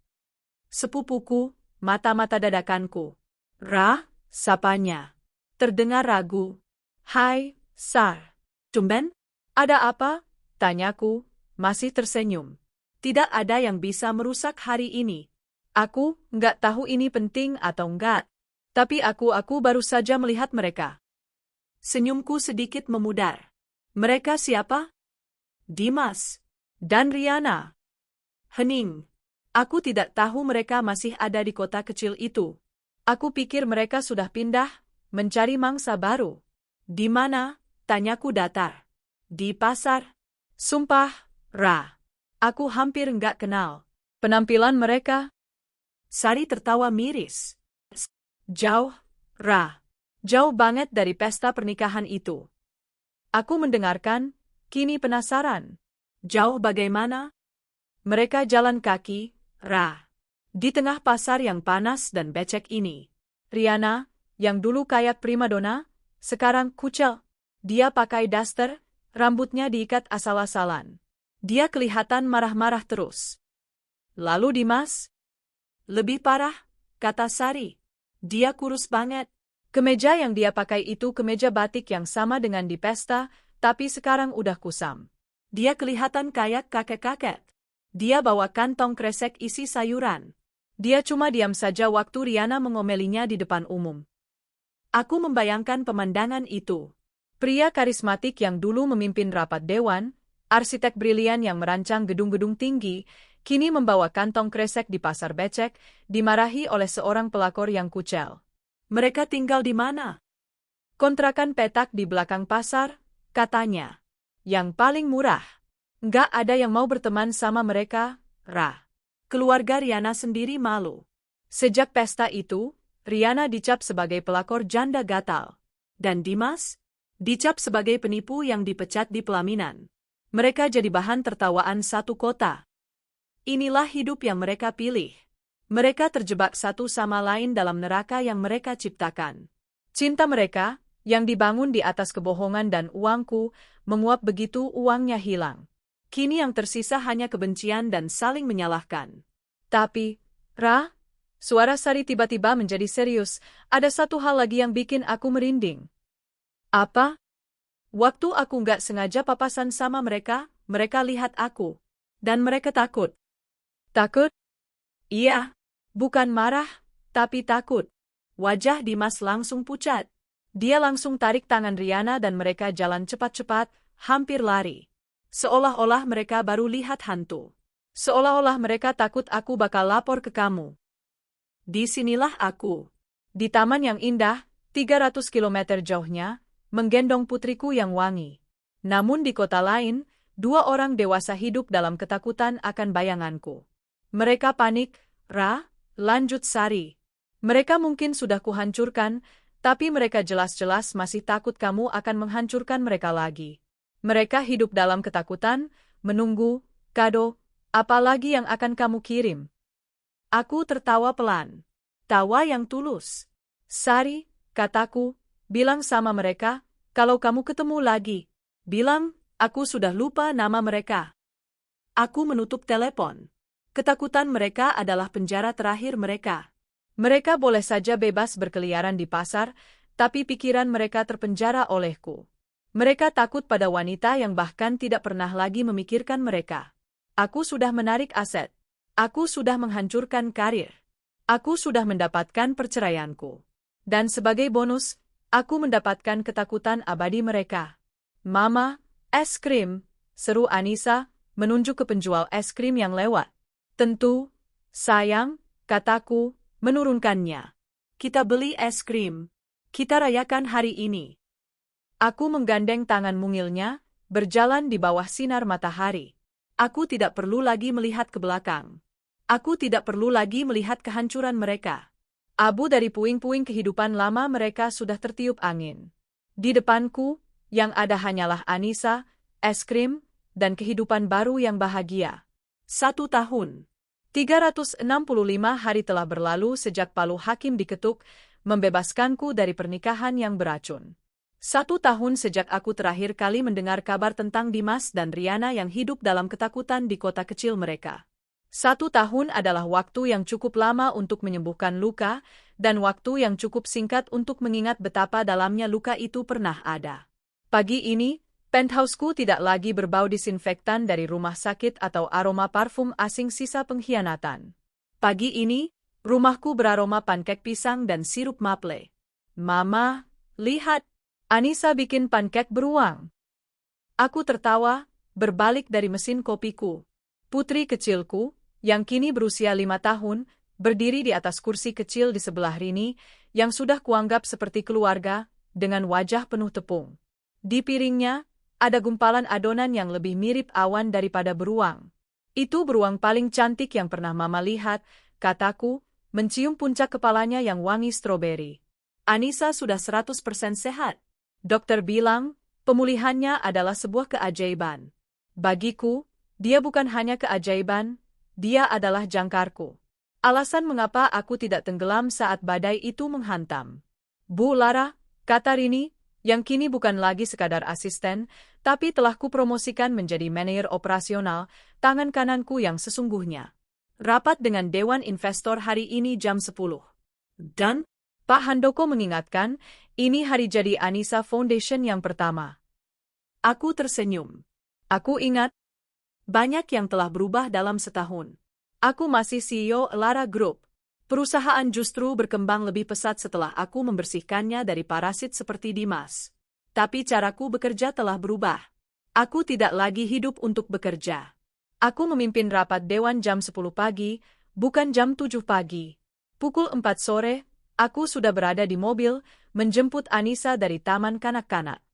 Sepupuku, mata-mata dadakanku. Ra, sapanya. Terdengar ragu. Hai, Sar. Tumben? Ada apa? Tanyaku, masih tersenyum. Tidak ada yang bisa merusak hari ini. Aku nggak tahu ini penting atau enggak. Tapi aku baru saja melihat mereka. Senyumku sedikit memudar. Mereka siapa? Dimas Dan Riana. Hening. Aku tidak tahu mereka masih ada di kota kecil itu. Aku pikir mereka sudah pindah, mencari mangsa baru. Di mana? Tanyaku datar. Di pasar. Sumpah, Ra. Aku hampir nggak kenal. Penampilan mereka? Sari tertawa miris. Jauh, Ra. Jauh banget dari pesta pernikahan itu. Aku mendengarkan, kini penasaran. Jauh bagaimana? Mereka jalan kaki, Ra. Di tengah pasar yang panas dan becek ini. Riana, yang dulu kayak primadona, sekarang kucel. Dia pakai daster, rambutnya diikat asal-asalan. Dia kelihatan marah-marah terus. Lalu Dimas? Lebih parah, kata Sari. Dia kurus banget. Kemeja yang dia pakai itu kemeja batik yang sama dengan di pesta, tapi sekarang udah kusam. Dia kelihatan kayak kakek-kakek. Dia bawa kantong kresek isi sayuran. Dia cuma diam saja waktu Riana mengomelinya di depan umum. Aku membayangkan pemandangan itu. Pria karismatik yang dulu memimpin rapat dewan, arsitek brilian yang merancang gedung-gedung tinggi, kini membawa kantong kresek di pasar becek, dimarahi oleh seorang pelakor yang kucel. Mereka tinggal di mana? Kontrakan petak di belakang pasar, katanya. Yang paling murah. Nggak ada yang mau berteman sama mereka, Ra. Keluarga Riana sendiri malu. Sejak pesta itu, Riana dicap sebagai pelakor janda gatal. Dan Dimas? Dicap sebagai penipu yang dipecat di pelaminan. Mereka jadi bahan tertawaan satu kota. Inilah hidup yang mereka pilih. Mereka terjebak satu sama lain dalam neraka yang mereka ciptakan. Cinta mereka, yang dibangun di atas kebohongan dan uangku, menguap begitu uangnya hilang. Kini yang tersisa hanya kebencian dan saling menyalahkan. Tapi, Ra, suara Sari tiba-tiba menjadi serius, ada satu hal lagi yang bikin aku merinding. Apa? Waktu aku nggak sengaja papasan sama mereka lihat aku. Dan mereka takut. Takut? Iya, bukan marah, tapi takut. Wajah Dimas langsung pucat. Dia langsung tarik tangan Riana dan mereka jalan cepat-cepat, hampir lari. Seolah-olah mereka baru lihat hantu. Seolah-olah mereka takut aku bakal lapor ke kamu. Disinilah aku. Di taman yang indah, 300 km jauhnya, menggendong putriku yang wangi. Namun di kota lain, 2 orang dewasa hidup dalam ketakutan akan bayanganku. Mereka panik, Ra, lanjut Sari. Mereka mungkin sudah kuhancurkan, tapi mereka jelas-jelas masih takut kamu akan menghancurkan mereka lagi. Mereka hidup dalam ketakutan, menunggu, kado, apalagi yang akan kamu kirim. Aku tertawa pelan. Tawa yang tulus. Sari, kataku, bilang sama mereka, kalau kamu ketemu lagi. Bilang, aku sudah lupa nama mereka. Aku menutup telepon. Ketakutan mereka adalah penjara terakhir mereka. Mereka boleh saja bebas berkeliaran di pasar, tapi pikiran mereka terpenjara olehku. Mereka takut pada wanita yang bahkan tidak pernah lagi memikirkan mereka. Aku sudah menarik aset. Aku sudah menghancurkan karir. Aku sudah mendapatkan perceraianku. Dan sebagai bonus, Aku mendapatkan ketakutan abadi mereka. Mama, es krim, seru Anissa, menunjuk ke penjual es krim yang lewat. Tentu, sayang, kataku, menurunkannya. Kita beli es krim. Kita rayakan hari ini. Aku menggandeng tangan mungilnya, berjalan di bawah sinar matahari. Aku tidak perlu lagi melihat ke belakang. Aku tidak perlu lagi melihat kehancuran mereka. Abu dari puing-puing kehidupan lama mereka sudah tertiup angin. Di depanku, yang ada hanyalah Anissa, es krim, dan kehidupan baru yang bahagia. 1 tahun. 365 hari telah berlalu sejak palu hakim diketuk, membebaskanku dari pernikahan yang beracun. 1 tahun sejak aku terakhir kali mendengar kabar tentang Dimas dan Riana yang hidup dalam ketakutan di kota kecil mereka. 1 tahun adalah waktu yang cukup lama untuk menyembuhkan luka, dan waktu yang cukup singkat untuk mengingat betapa dalamnya luka itu pernah ada. Pagi ini, penthouseku tidak lagi berbau disinfektan dari rumah sakit atau aroma parfum asing sisa pengkhianatan. Pagi ini, rumahku beraroma pankek pisang dan sirup maple. Mama, lihat! Anissa bikin pankek beruang. Aku tertawa, berbalik dari mesin kopiku. Putri kecilku, yang kini berusia 5 tahun, berdiri di atas kursi kecil di sebelah Rini, yang sudah kuanggap seperti keluarga, dengan wajah penuh tepung. Di piringnya, ada gumpalan adonan yang lebih mirip awan daripada beruang. Itu beruang paling cantik yang pernah Mama lihat, kataku, mencium puncak kepalanya yang wangi stroberi. Anissa sudah 100% sehat. Dokter bilang, pemulihannya adalah sebuah keajaiban. Bagiku, dia bukan hanya keajaiban, dia adalah jangkarku. Alasan mengapa aku tidak tenggelam saat badai itu menghantam. Bu Lara, kata Rini, yang kini bukan lagi sekadar asisten, tapi telah kupromosikan menjadi manajer operasional, tangan kananku yang sesungguhnya. Rapat dengan Dewan Investor hari ini jam 10. Dan, Pak Handoko mengingatkan, ini hari jadi Anissa Foundation yang pertama. Aku tersenyum. Aku ingat, banyak yang telah berubah dalam setahun. Aku masih CEO Lara Group. Perusahaan justru berkembang lebih pesat setelah aku membersihkannya dari parasit seperti Dimas. Tapi caraku bekerja telah berubah. Aku tidak lagi hidup untuk bekerja. Aku memimpin rapat dewan jam 10 pagi, bukan jam 7 pagi. Pukul 4 sore, aku sudah berada di mobil, menjemput Anissa dari taman kanak-kanak.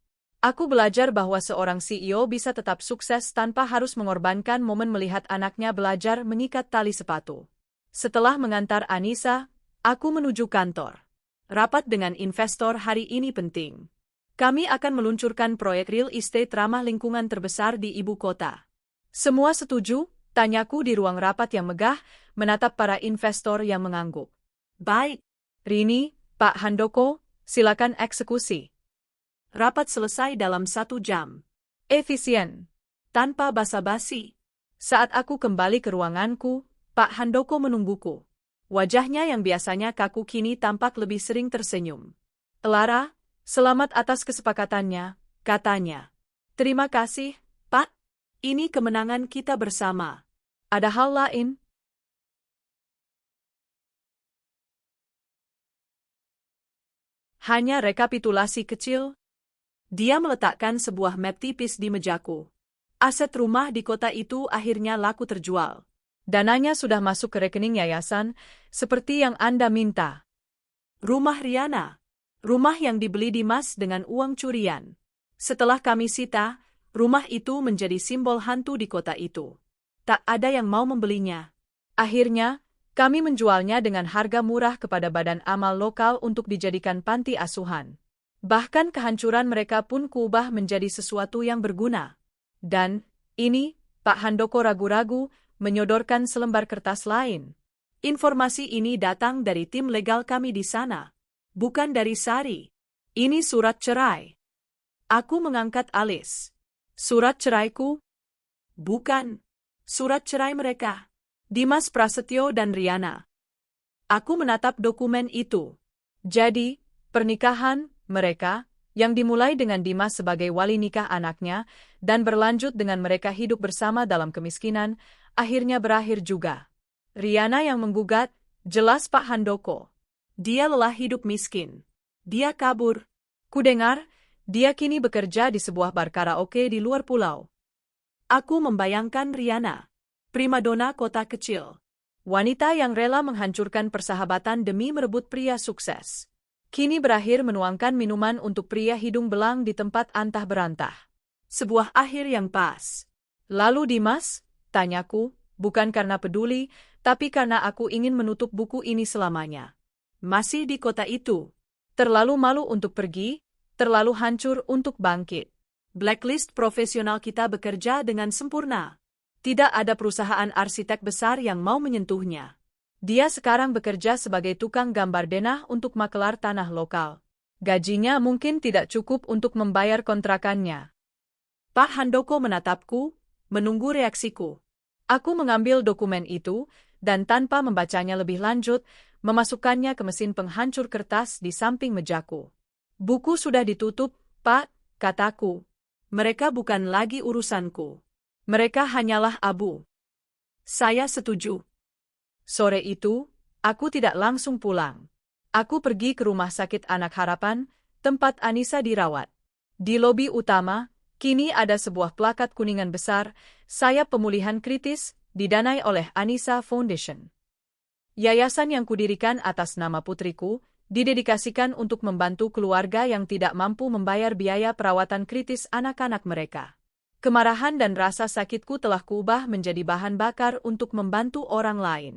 Aku belajar bahwa seorang CEO bisa tetap sukses tanpa harus mengorbankan momen melihat anaknya belajar mengikat tali sepatu. Setelah mengantar Anissa, aku menuju kantor. Rapat dengan investor hari ini penting. Kami akan meluncurkan proyek real estate ramah lingkungan terbesar di ibu kota. Semua setuju? Tanyaku di ruang rapat yang megah, menatap para investor yang mengangguk. Baik. Rini, Pak Handoko, silakan eksekusi. Rapat selesai dalam 1 jam. Efisien. Tanpa basa-basi. Saat aku kembali ke ruanganku, Pak Handoko menungguku. Wajahnya yang biasanya kaku kini tampak lebih sering tersenyum. Lara, selamat atas kesepakatannya, katanya. Terima kasih, Pak. Ini kemenangan kita bersama. Ada hal lain? Hanya rekapitulasi kecil. Dia meletakkan sebuah map tipis di mejaku. Aset rumah di kota itu akhirnya laku terjual. Dananya sudah masuk ke rekening yayasan, seperti yang Anda minta. Rumah Riana. Rumah yang dibeli Dimas dengan uang curian. Setelah kami sita, rumah itu menjadi simbol hantu di kota itu. Tak ada yang mau membelinya. Akhirnya, kami menjualnya dengan harga murah kepada badan amal lokal untuk dijadikan panti asuhan. Bahkan kehancuran mereka pun kuubah menjadi sesuatu yang berguna. Dan, ini, Pak Handoko ragu-ragu, menyodorkan selembar kertas lain. Informasi ini datang dari tim legal kami di sana. Bukan dari Sari. Ini surat cerai. Aku mengangkat alis. Surat ceraiku? Bukan. Surat cerai mereka. Dimas Prasetyo dan Riana. Aku menatap dokumen itu. Jadi, pernikahan mereka, yang dimulai dengan Dimas sebagai wali nikah anaknya, dan berlanjut dengan mereka hidup bersama dalam kemiskinan, akhirnya berakhir juga. Riana yang menggugat, jelas Pak Handoko. Dia lelah hidup miskin. Dia kabur. Kudengar, dia kini bekerja di sebuah bar karaoke di luar pulau. Aku membayangkan Rihanna, primadona kota kecil. Wanita yang rela menghancurkan persahabatan demi merebut pria sukses. Kini berakhir menuangkan minuman untuk pria hidung belang di tempat antah berantah. Sebuah akhir yang pas. Lalu Dimas, tanyaku, bukan karena peduli, tapi karena aku ingin menutup buku ini selamanya. Masih di kota itu. Terlalu malu untuk pergi, terlalu hancur untuk bangkit. Blacklist profesional kita bekerja dengan sempurna. Tidak ada perusahaan arsitek besar yang mau menyentuhnya. Dia sekarang bekerja sebagai tukang gambar denah untuk makelar tanah lokal. Gajinya mungkin tidak cukup untuk membayar kontrakannya. Pak Handoko menatapku, menunggu reaksiku. Aku mengambil dokumen itu, dan tanpa membacanya lebih lanjut, memasukkannya ke mesin penghancur kertas di samping mejaku. Buku sudah ditutup, Pak, kataku. Mereka bukan lagi urusanku. Mereka hanyalah abu. Saya setuju. Sore itu, aku tidak langsung pulang. Aku pergi ke rumah sakit Anak Harapan, tempat Anissa dirawat. Di lobi utama, kini ada sebuah plakat kuningan besar, sayap pemulihan kritis, didanai oleh Anissa Foundation. Yayasan yang kudirikan atas nama putriku, didedikasikan untuk membantu keluarga yang tidak mampu membayar biaya perawatan kritis anak-anak mereka. Kemarahan dan rasa sakitku telah kuubah menjadi bahan bakar untuk membantu orang lain.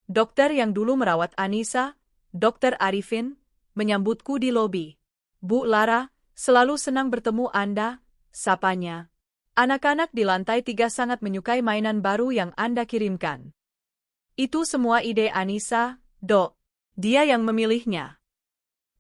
Dokter yang dulu merawat Anissa, Dokter Arifin, menyambutku di lobi. Bu Lara, selalu senang bertemu Anda, sapanya. Anak-anak di lantai 3 sangat menyukai mainan baru yang Anda kirimkan. Itu semua ide Anissa, Dok. Dia yang memilihnya.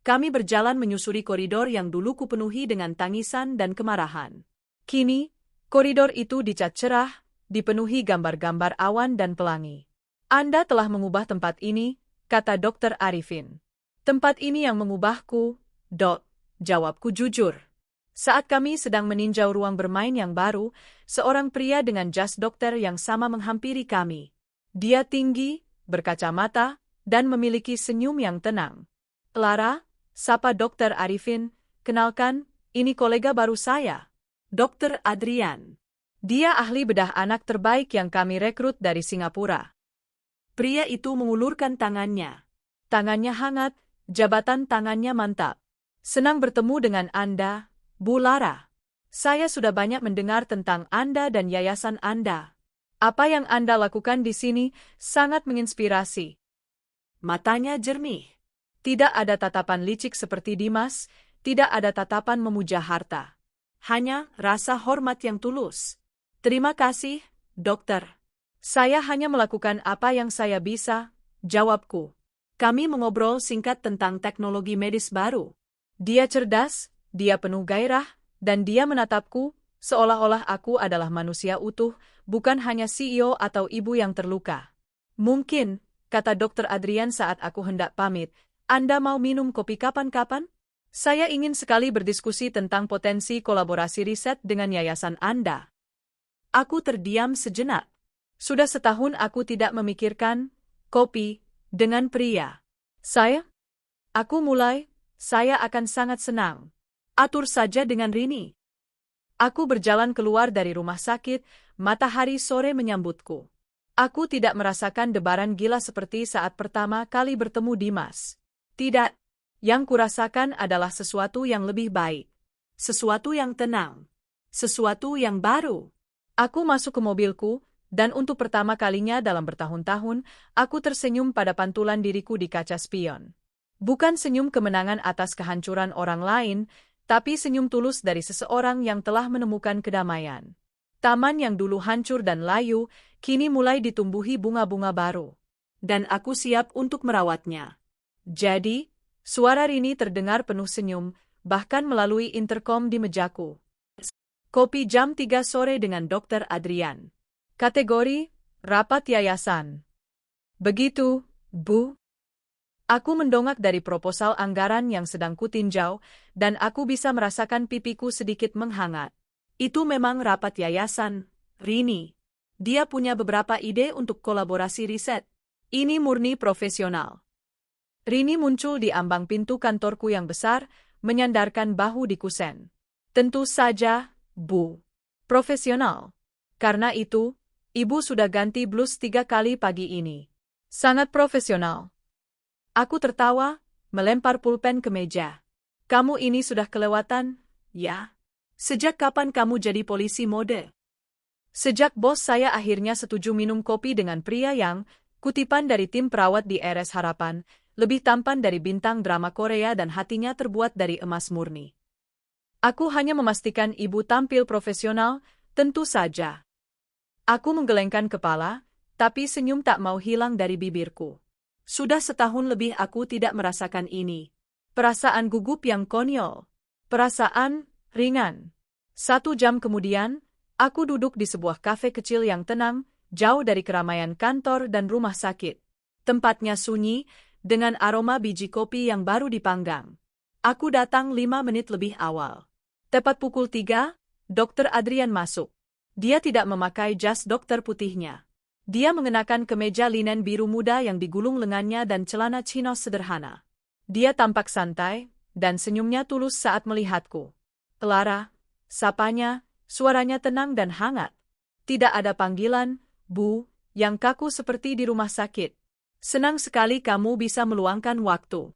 Kami berjalan menyusuri koridor yang dulu kupenuhi dengan tangisan dan kemarahan. Kini, koridor itu dicat cerah, dipenuhi gambar-gambar awan dan pelangi. Anda telah mengubah tempat ini, kata Dokter Arifin. Tempat ini yang mengubahku, Dok, jawabku jujur. Saat kami sedang meninjau ruang bermain yang baru, seorang pria dengan jas dokter yang sama menghampiri kami. Dia tinggi, berkacamata, dan memiliki senyum yang tenang. Lara, sapa Dokter Arifin, kenalkan, ini kolega baru saya. Dokter Adrian. Dia ahli bedah anak terbaik yang kami rekrut dari Singapura. Pria itu mengulurkan tangannya. Tangannya hangat, jabatan tangannya mantap. Senang bertemu dengan Anda, Bu Lara. Saya sudah banyak mendengar tentang Anda dan yayasan Anda. Apa yang Anda lakukan di sini sangat menginspirasi. Matanya jernih. Tidak ada tatapan licik seperti Dimas, tidak ada tatapan memuja harta. Hanya rasa hormat yang tulus. Terima kasih, dokter. Saya hanya melakukan apa yang saya bisa, jawabku. Kami mengobrol singkat tentang teknologi medis baru. Dia cerdas, dia penuh gairah, dan dia menatapku, seolah-olah aku adalah manusia utuh, bukan hanya CEO atau ibu yang terluka. Mungkin, kata Dokter Adrian saat aku hendak pamit, Anda mau minum kopi kapan-kapan? Saya ingin sekali berdiskusi tentang potensi kolaborasi riset dengan yayasan Anda. Aku terdiam sejenak. Sudah setahun aku tidak memikirkan kopi dengan pria. Aku mulai, saya akan sangat senang. Atur saja dengan Rini. Aku berjalan keluar dari rumah sakit, matahari sore menyambutku. Aku tidak merasakan debaran gila seperti saat pertama kali bertemu Dimas. Tidak, yang kurasakan adalah sesuatu yang lebih baik. Sesuatu yang tenang. Sesuatu yang baru. Aku masuk ke mobilku, dan untuk pertama kalinya dalam bertahun-tahun, aku tersenyum pada pantulan diriku di kaca spion. Bukan senyum kemenangan atas kehancuran orang lain, tapi senyum tulus dari seseorang yang telah menemukan kedamaian. Taman yang dulu hancur dan layu, kini mulai ditumbuhi bunga-bunga baru. Dan aku siap untuk merawatnya. Jadi, suara Rini terdengar penuh senyum, bahkan melalui interkom di mejaku. Kopi jam 3 sore dengan Dokter Adrian. Kategori, rapat yayasan. Begitu, Bu. Aku mendongak dari proposal anggaran yang sedang kutinjau, dan aku bisa merasakan pipiku sedikit menghangat. Itu memang rapat yayasan, Rini. Dia punya beberapa ide untuk kolaborasi riset. Ini murni profesional. Rini muncul di ambang pintu kantorku yang besar, menyandarkan bahu di kusen. Tentu saja, Bu. Profesional. Karena itu, Ibu sudah ganti blus 3 kali pagi ini. Sangat profesional. Aku tertawa, melempar pulpen ke meja. Kamu ini sudah kelewatan, ya? Sejak kapan kamu jadi polisi mode? Sejak bos saya akhirnya setuju minum kopi dengan pria yang, kutipan dari tim perawat di RS Harapan, lebih tampan dari bintang drama Korea dan hatinya terbuat dari emas murni. Aku hanya memastikan ibu tampil profesional, tentu saja. Aku menggelengkan kepala, tapi senyum tak mau hilang dari bibirku. Sudah setahun lebih aku tidak merasakan ini. Perasaan gugup yang konyol. Perasaan ringan. 1 jam kemudian, aku duduk di sebuah kafe kecil yang tenang, jauh dari keramaian kantor dan rumah sakit. Tempatnya sunyi, dengan aroma biji kopi yang baru dipanggang. Aku datang 5 menit lebih awal. Tepat pukul 3, Dr. Adrian masuk. Dia tidak memakai jas dokter putihnya. Dia mengenakan kemeja linen biru muda yang digulung lengannya dan celana chinos sederhana. Dia tampak santai, dan senyumnya tulus saat melihatku. Lara, sapanya, suaranya tenang dan hangat. Tidak ada panggilan, Bu, yang kaku seperti di rumah sakit. Senang sekali kamu bisa meluangkan waktu.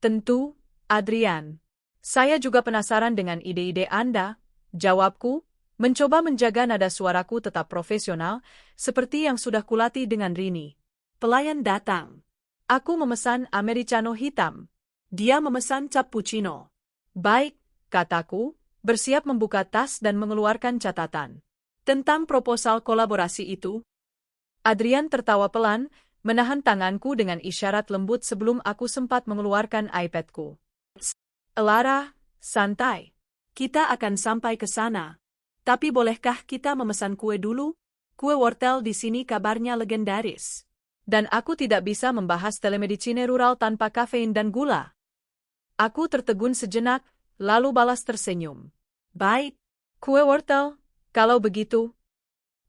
Tentu, Adrian. Saya juga penasaran dengan ide-ide Anda, jawabku, mencoba menjaga nada suaraku tetap profesional, seperti yang sudah kulatih dengan Rini. Pelayan datang. Aku memesan americano hitam. Dia memesan cappuccino. Baik, kataku, bersiap membuka tas dan mengeluarkan catatan. Tentang proposal kolaborasi itu? Adrian tertawa pelan, menahan tanganku dengan isyarat lembut sebelum aku sempat mengeluarkan iPadku. Lara, santai. Kita akan sampai ke sana. Tapi bolehkah kita memesan kue dulu? Kue wortel di sini kabarnya legendaris. Dan aku tidak bisa membahas telemedicine rural tanpa kafein dan gula. Aku tertegun sejenak, lalu balas tersenyum. Baik. Kue wortel, kalau begitu.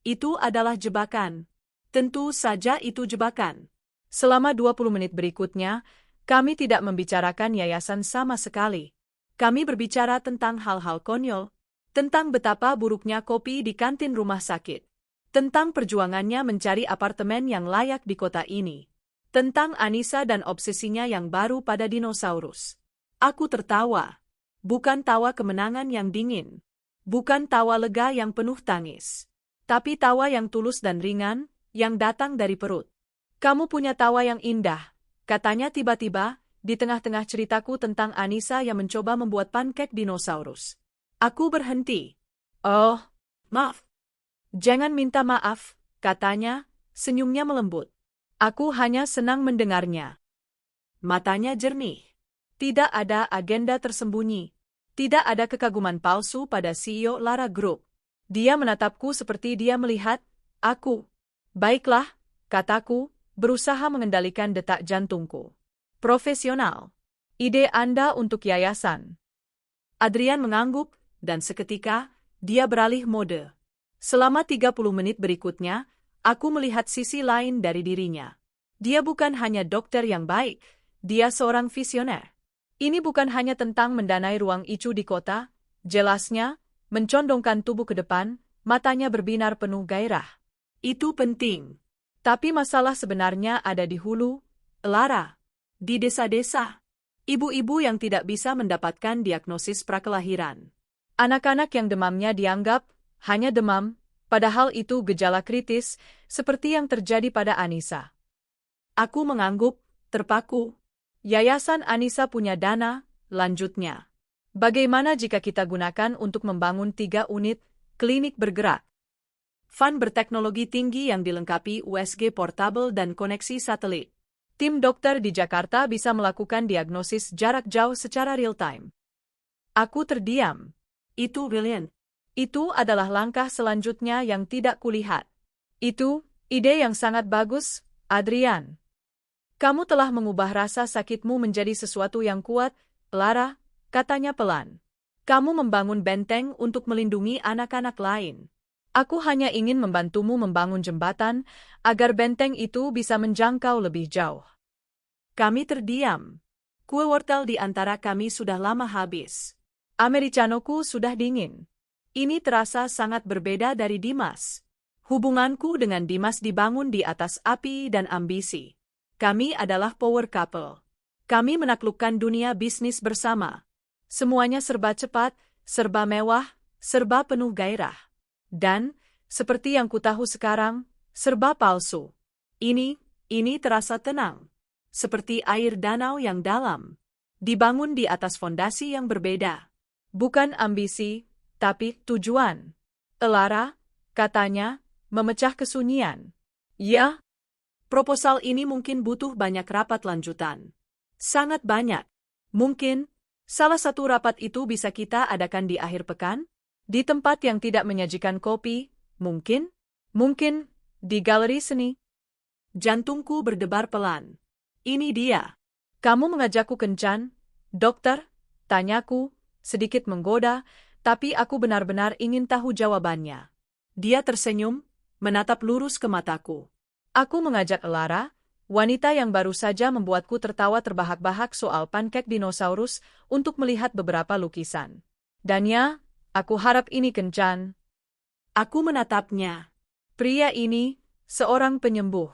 Itu adalah jebakan. Tentu saja itu jebakan. Selama 20 menit berikutnya, kami tidak membicarakan yayasan sama sekali. Kami berbicara tentang hal-hal konyol, tentang betapa buruknya kopi di kantin rumah sakit, tentang perjuangannya mencari apartemen yang layak di kota ini, tentang Anissa dan obsesinya yang baru pada dinosaurus. Aku tertawa. Bukan tawa kemenangan yang dingin. Bukan tawa lega yang penuh tangis. Tapi tawa yang tulus dan ringan, yang datang dari perut. Kamu punya tawa yang indah, katanya tiba-tiba, di tengah-tengah ceritaku tentang Anissa yang mencoba membuat pancake dinosaurus. Aku berhenti. Oh, maaf. Jangan minta maaf, katanya, senyumnya melembut. Aku hanya senang mendengarnya. Matanya jernih. Tidak ada agenda tersembunyi. Tidak ada kekaguman palsu pada CEO Lara Group. Dia menatapku seperti dia melihat aku. Baiklah, kataku, berusaha mengendalikan detak jantungku. Profesional. Ide Anda untuk yayasan. Adrian mengangguk, dan seketika, dia beralih mode. Selama 30 menit berikutnya, aku melihat sisi lain dari dirinya. Dia bukan hanya dokter yang baik, dia seorang visioner. Ini bukan hanya tentang mendanai ruang icu di kota, jelasnya, mencondongkan tubuh ke depan, matanya berbinar penuh gairah. Itu penting. Tapi masalah sebenarnya ada di hulu, Lara. Di desa-desa. Ibu-ibu yang tidak bisa mendapatkan diagnosis prakelahiran. Anak-anak yang demamnya dianggap hanya demam, padahal itu gejala kritis, seperti yang terjadi pada Anissa. Aku mengangguk, terpaku. Yayasan Anissa punya dana, lanjutnya. Bagaimana jika kita gunakan untuk membangun 3 unit klinik bergerak? Van berteknologi tinggi yang dilengkapi USG portable dan koneksi satelit. Tim dokter di Jakarta bisa melakukan diagnosis jarak jauh secara real-time. Aku terdiam. Itu brilliant. Itu adalah langkah selanjutnya yang tidak kulihat. Itu, ide yang sangat bagus, Adrian. Kamu telah mengubah rasa sakitmu menjadi sesuatu yang kuat, Lara, katanya pelan. Kamu membangun benteng untuk melindungi anak-anak lain. Aku hanya ingin membantumu membangun jembatan, agar benteng itu bisa menjangkau lebih jauh. Kami terdiam. Kue wortel di antara kami sudah lama habis. Americanoku sudah dingin. Ini terasa sangat berbeda dari Dimas. Hubunganku dengan Dimas dibangun di atas api dan ambisi. Kami adalah power couple. Kami menaklukkan dunia bisnis bersama. Semuanya serba cepat, serba mewah, serba penuh gairah. Dan, seperti yang ku tahu sekarang, serba palsu. Ini terasa tenang. Seperti air danau yang dalam. Dibangun di atas fondasi yang berbeda. Bukan ambisi, tapi tujuan. Elara, katanya, memecah kesunyian. Ya, proposal ini mungkin butuh banyak rapat lanjutan. Sangat banyak. Mungkin, salah satu rapat itu bisa kita adakan di akhir pekan? Di tempat yang tidak menyajikan kopi, mungkin? Mungkin, di galeri seni. Jantungku berdebar pelan. Ini dia. Kamu mengajakku kencan, dokter? Tanyaku, sedikit menggoda, tapi aku benar-benar ingin tahu jawabannya. Dia tersenyum, menatap lurus ke mataku. Aku mengajak Elara, wanita yang baru saja membuatku tertawa terbahak-bahak soal pankek dinosaurus, untuk melihat beberapa lukisan. Dan ya, aku harap ini kencan. Aku menatapnya. Pria ini, seorang penyembuh.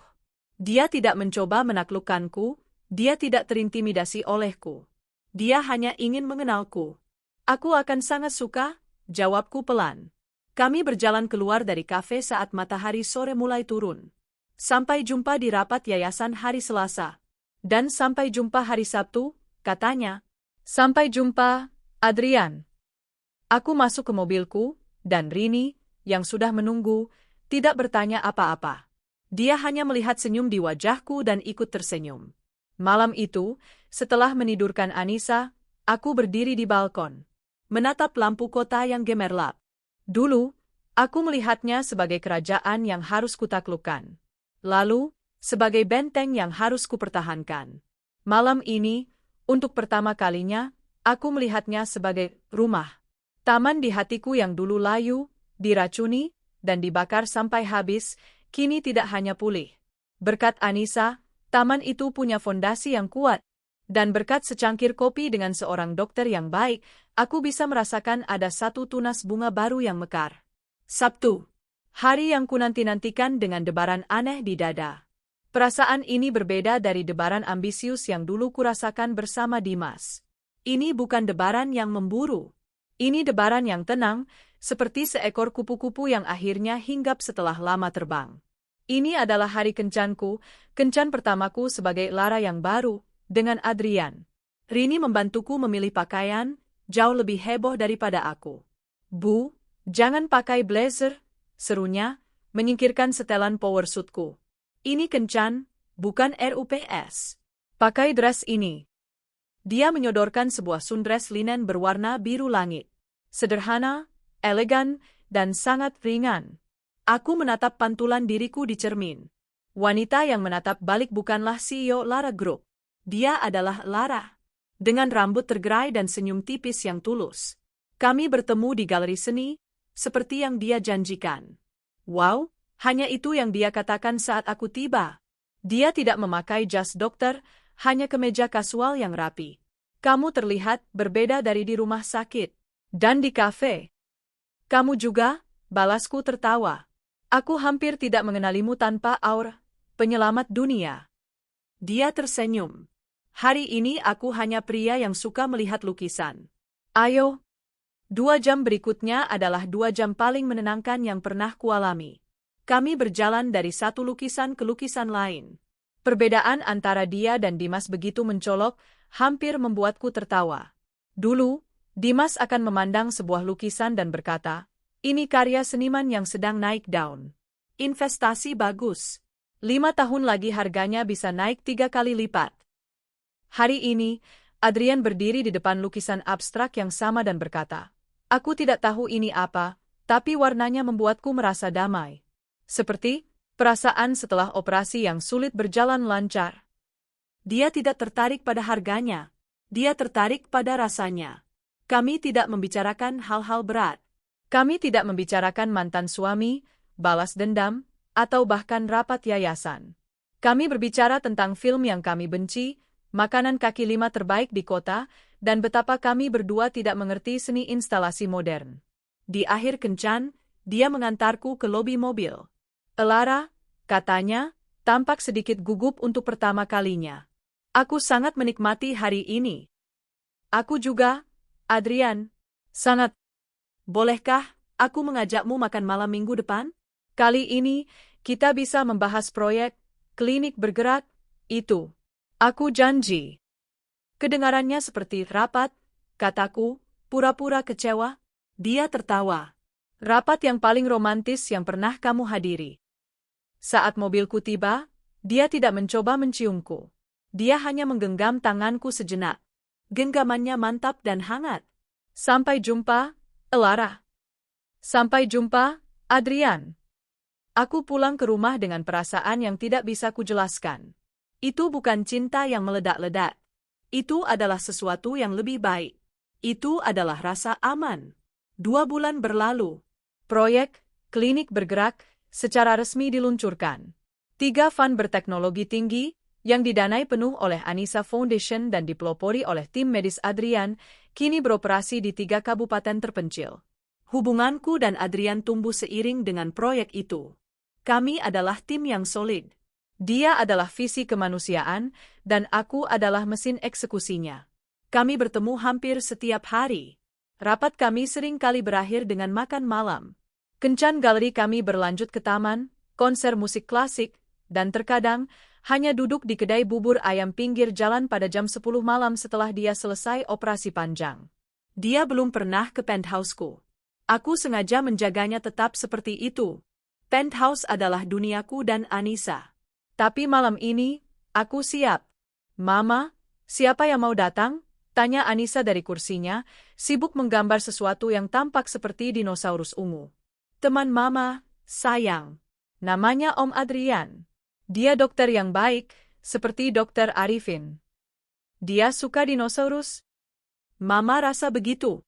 Dia tidak mencoba menaklukkanku, dia tidak terintimidasi olehku. Dia hanya ingin mengenalku. Aku akan sangat suka, jawabku pelan. Kami berjalan keluar dari kafe saat matahari sore mulai turun. Sampai jumpa di rapat yayasan hari Selasa. Dan sampai jumpa hari Sabtu, katanya. Sampai jumpa, Adrian. Aku masuk ke mobilku, dan Rini, yang sudah menunggu, tidak bertanya apa-apa. Dia hanya melihat senyum di wajahku dan ikut tersenyum. Malam itu, setelah menidurkan Anissa, aku berdiri di balkon, menatap lampu kota yang gemerlap. Dulu, aku melihatnya sebagai kerajaan yang harus kutaklukkan. Lalu, sebagai benteng yang harus kupertahankan. Malam ini, untuk pertama kalinya, aku melihatnya sebagai rumah. Taman di hatiku yang dulu layu, diracuni, dan dibakar sampai habis, kini tidak hanya pulih. Berkat Anissa, taman itu punya fondasi yang kuat. Dan berkat secangkir kopi dengan seorang dokter yang baik, aku bisa merasakan ada satu tunas bunga baru yang mekar. Sabtu. Hari yang kunanti-nantikan dengan debaran aneh di dada. Perasaan ini berbeda dari debaran ambisius yang dulu kurasakan bersama Dimas. Ini bukan debaran yang memburu. Ini debaran yang tenang, seperti seekor kupu-kupu yang akhirnya hinggap setelah lama terbang. Ini adalah hari kencanku, kencan pertamaku sebagai Lara yang baru, dengan Adrian. Rini membantuku memilih pakaian, jauh lebih heboh daripada aku. Bu, jangan pakai blazer, serunya, menyingkirkan setelan power suitku. Ini kencan, bukan RUPS. Pakai dress ini. Dia menyodorkan sebuah sundres linen berwarna biru langit. Sederhana, elegan, dan sangat ringan. Aku menatap pantulan diriku di cermin. Wanita yang menatap balik bukanlah CEO Lara Group. Dia adalah Lara. Dengan rambut tergerai dan senyum tipis yang tulus. Kami bertemu di galeri seni, seperti yang dia janjikan. Wow, hanya itu yang dia katakan saat aku tiba. Dia tidak memakai jas dokter, hanya kemeja kasual yang rapi. Kamu terlihat berbeda dari di rumah sakit. Dan di kafe. Kamu juga, balasku tertawa. Aku hampir tidak mengenalimu tanpa aura penyelamat dunia. Dia tersenyum. Hari ini aku hanya pria yang suka melihat lukisan. Ayo. 2 jam berikutnya adalah 2 jam paling menenangkan yang pernah kualami. Kami berjalan dari satu lukisan ke lukisan lain. Perbedaan antara dia dan Dimas begitu mencolok, hampir membuatku tertawa. Dulu, Dimas akan memandang sebuah lukisan dan berkata, ini karya seniman yang sedang naik daun. Investasi bagus. 5 tahun lagi harganya bisa naik 3 kali lipat. Hari ini, Adrian berdiri di depan lukisan abstrak yang sama dan berkata, aku tidak tahu ini apa, tapi warnanya membuatku merasa damai. Seperti perasaan setelah operasi yang sulit berjalan lancar. Dia tidak tertarik pada harganya. Dia tertarik pada rasanya. Kami tidak membicarakan hal-hal berat. Kami tidak membicarakan mantan suami, balas dendam, atau bahkan rapat yayasan. Kami berbicara tentang film yang kami benci, makanan kaki lima terbaik di kota, dan betapa kami berdua tidak mengerti seni instalasi modern. Di akhir kencan, dia mengantarku ke lobi mobil. Elara, katanya, tampak sedikit gugup untuk pertama kalinya. Aku sangat menikmati hari ini. Aku juga, Adrian. Sangat. Bolehkah aku mengajakmu makan malam minggu depan? Kali ini, kita bisa membahas proyek klinik bergerak itu. Aku janji. Kedengarannya seperti rapat, kataku, pura-pura kecewa. Dia tertawa. Rapat yang paling romantis yang pernah kamu hadiri. Saat mobilku tiba, dia tidak mencoba menciumku. Dia hanya menggenggam tanganku sejenak. Genggamannya mantap dan hangat. Sampai jumpa, Elara. Sampai jumpa, Adrian. Aku pulang ke rumah dengan perasaan yang tidak bisa kujelaskan. Itu bukan cinta yang meledak-ledak. Itu adalah sesuatu yang lebih baik. Itu adalah rasa aman. 2 bulan berlalu. Proyek klinik bergerak secara resmi diluncurkan. 3 fund berteknologi tinggi, yang didanai penuh oleh Anissa Foundation dan dipelopori oleh tim medis Adrian, kini beroperasi di 3 kabupaten terpencil. Hubunganku dan Adrian tumbuh seiring dengan proyek itu. Kami adalah tim yang solid. Dia adalah visi kemanusiaan, dan aku adalah mesin eksekusinya. Kami bertemu hampir setiap hari. Rapat kami sering kali berakhir dengan makan malam. Kencan galeri kami berlanjut ke taman, konser musik klasik, dan terkadang hanya duduk di kedai bubur ayam pinggir jalan pada jam 10 malam setelah dia selesai operasi panjang. Dia belum pernah ke penthouseku. Aku sengaja menjaganya tetap seperti itu. Penthouse adalah duniaku dan Anissa. Tapi malam ini, aku siap. Mama, siapa yang mau datang? Tanya Anissa dari kursinya, sibuk menggambar sesuatu yang tampak seperti dinosaurus ungu. Teman Mama, sayang. Namanya Om Adrian. Dia dokter yang baik, seperti Dokter Arifin. Dia suka dinosaurus? Mama rasa begitu.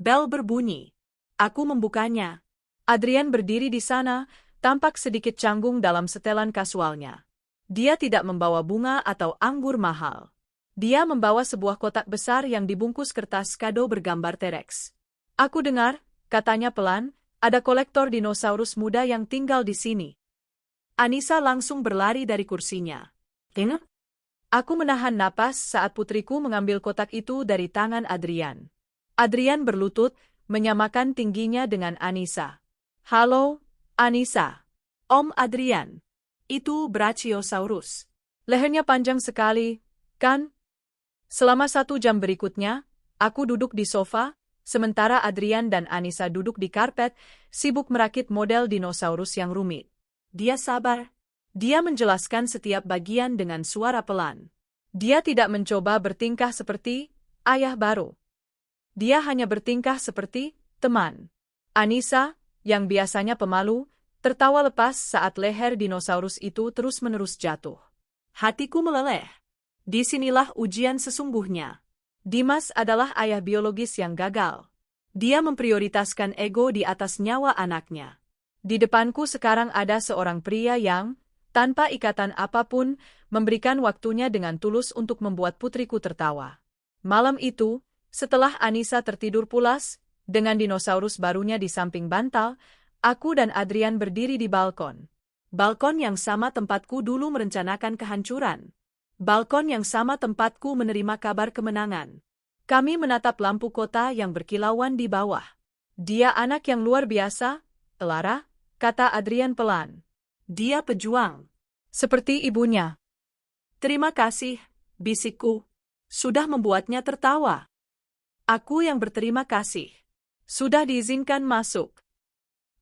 Bel berbunyi. Aku membukanya. Adrian berdiri di sana, tampak sedikit canggung dalam setelan kasualnya. Dia tidak membawa bunga atau anggur mahal. Dia membawa sebuah kotak besar yang dibungkus kertas kado bergambar T-Rex. Aku dengar, katanya pelan, ada kolektor dinosaurus muda yang tinggal di sini. Anissa langsung berlari dari kursinya. Dengar? Aku menahan napas saat putriku mengambil kotak itu dari tangan Adrian. Adrian berlutut, menyamakan tingginya dengan Anissa. Halo, Anissa. Om Adrian. Itu Brachiosaurus. Lehernya panjang sekali, kan? Selama 1 jam berikutnya, aku duduk di sofa, sementara Adrian dan Anissa duduk di karpet, sibuk merakit model dinosaurus yang rumit. Dia sabar. Dia menjelaskan setiap bagian dengan suara pelan. Dia tidak mencoba bertingkah seperti ayah baru. Dia hanya bertingkah seperti teman. Anissa, yang biasanya pemalu, tertawa lepas saat leher dinosaurus itu terus-menerus jatuh. Hatiku meleleh. Disinilah ujian sesungguhnya. Dimas adalah ayah biologis yang gagal. Dia memprioritaskan ego di atas nyawa anaknya. Di depanku sekarang ada seorang pria yang, tanpa ikatan apapun, memberikan waktunya dengan tulus untuk membuat putriku tertawa. Malam itu, setelah Anissa tertidur pulas, dengan dinosaurus barunya di samping bantal, aku dan Adrian berdiri di balkon. Balkon yang sama tempatku dulu merencanakan kehancuran. Balkon yang sama tempatku menerima kabar kemenangan. Kami menatap lampu kota yang berkilauan di bawah. Dia anak yang luar biasa, Elara, kata Adrian pelan. Dia pejuang. Seperti ibunya. Terima kasih, bisikku. Sudah membuatnya tertawa. Aku yang berterima kasih. Sudah diizinkan masuk.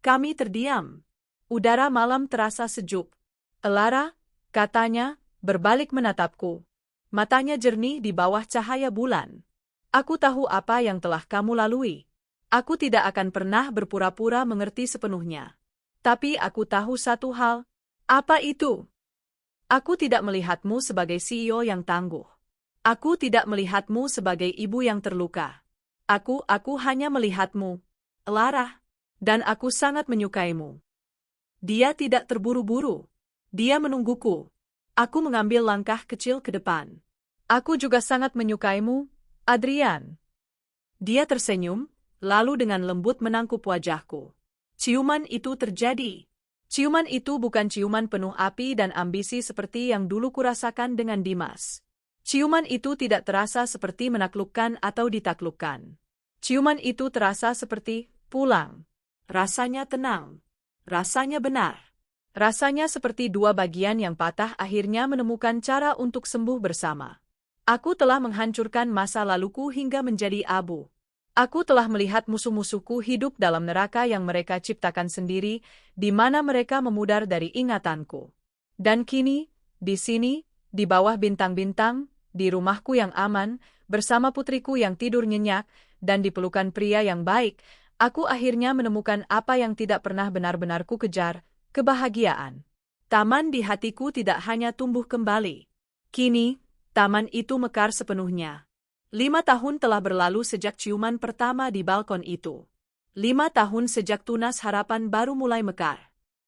Kami terdiam. Udara malam terasa sejuk. Elara, katanya, berbalik menatapku. Matanya jernih di bawah cahaya bulan. Aku tahu apa yang telah kamu lalui. Aku tidak akan pernah berpura-pura mengerti sepenuhnya. Tapi aku tahu satu hal. Apa itu? Aku tidak melihatmu sebagai CEO yang tangguh. Aku tidak melihatmu sebagai ibu yang terluka. Aku hanya melihatmu, Elara, dan aku sangat menyukaimu. Dia tidak terburu-buru. Dia menungguku. Aku mengambil langkah kecil ke depan. Aku juga sangat menyukaimu, Adrian. Dia tersenyum, lalu dengan lembut menangkup wajahku. Ciuman itu terjadi. Ciuman itu bukan ciuman penuh api dan ambisi seperti yang dulu kurasakan dengan Dimas. Ciuman itu tidak terasa seperti menaklukkan atau ditaklukkan. Ciuman itu terasa seperti pulang. Rasanya tenang. Rasanya benar. Rasanya seperti dua bagian yang patah akhirnya menemukan cara untuk sembuh bersama. Aku telah menghancurkan masa laluku hingga menjadi abu. Aku telah melihat musuh-musuhku hidup dalam neraka yang mereka ciptakan sendiri, di mana mereka memudar dari ingatanku. Dan kini, di sini, di bawah bintang-bintang, di rumahku yang aman, bersama putriku yang tidur nyenyak, dan di pelukan pria yang baik, aku akhirnya menemukan apa yang tidak pernah benar-benar ku kejar, kebahagiaan. Taman di hatiku tidak hanya tumbuh kembali. Kini, taman itu mekar sepenuhnya. 5 tahun telah berlalu sejak ciuman pertama di balkon itu. 5 tahun sejak tunas harapan baru mulai mekar.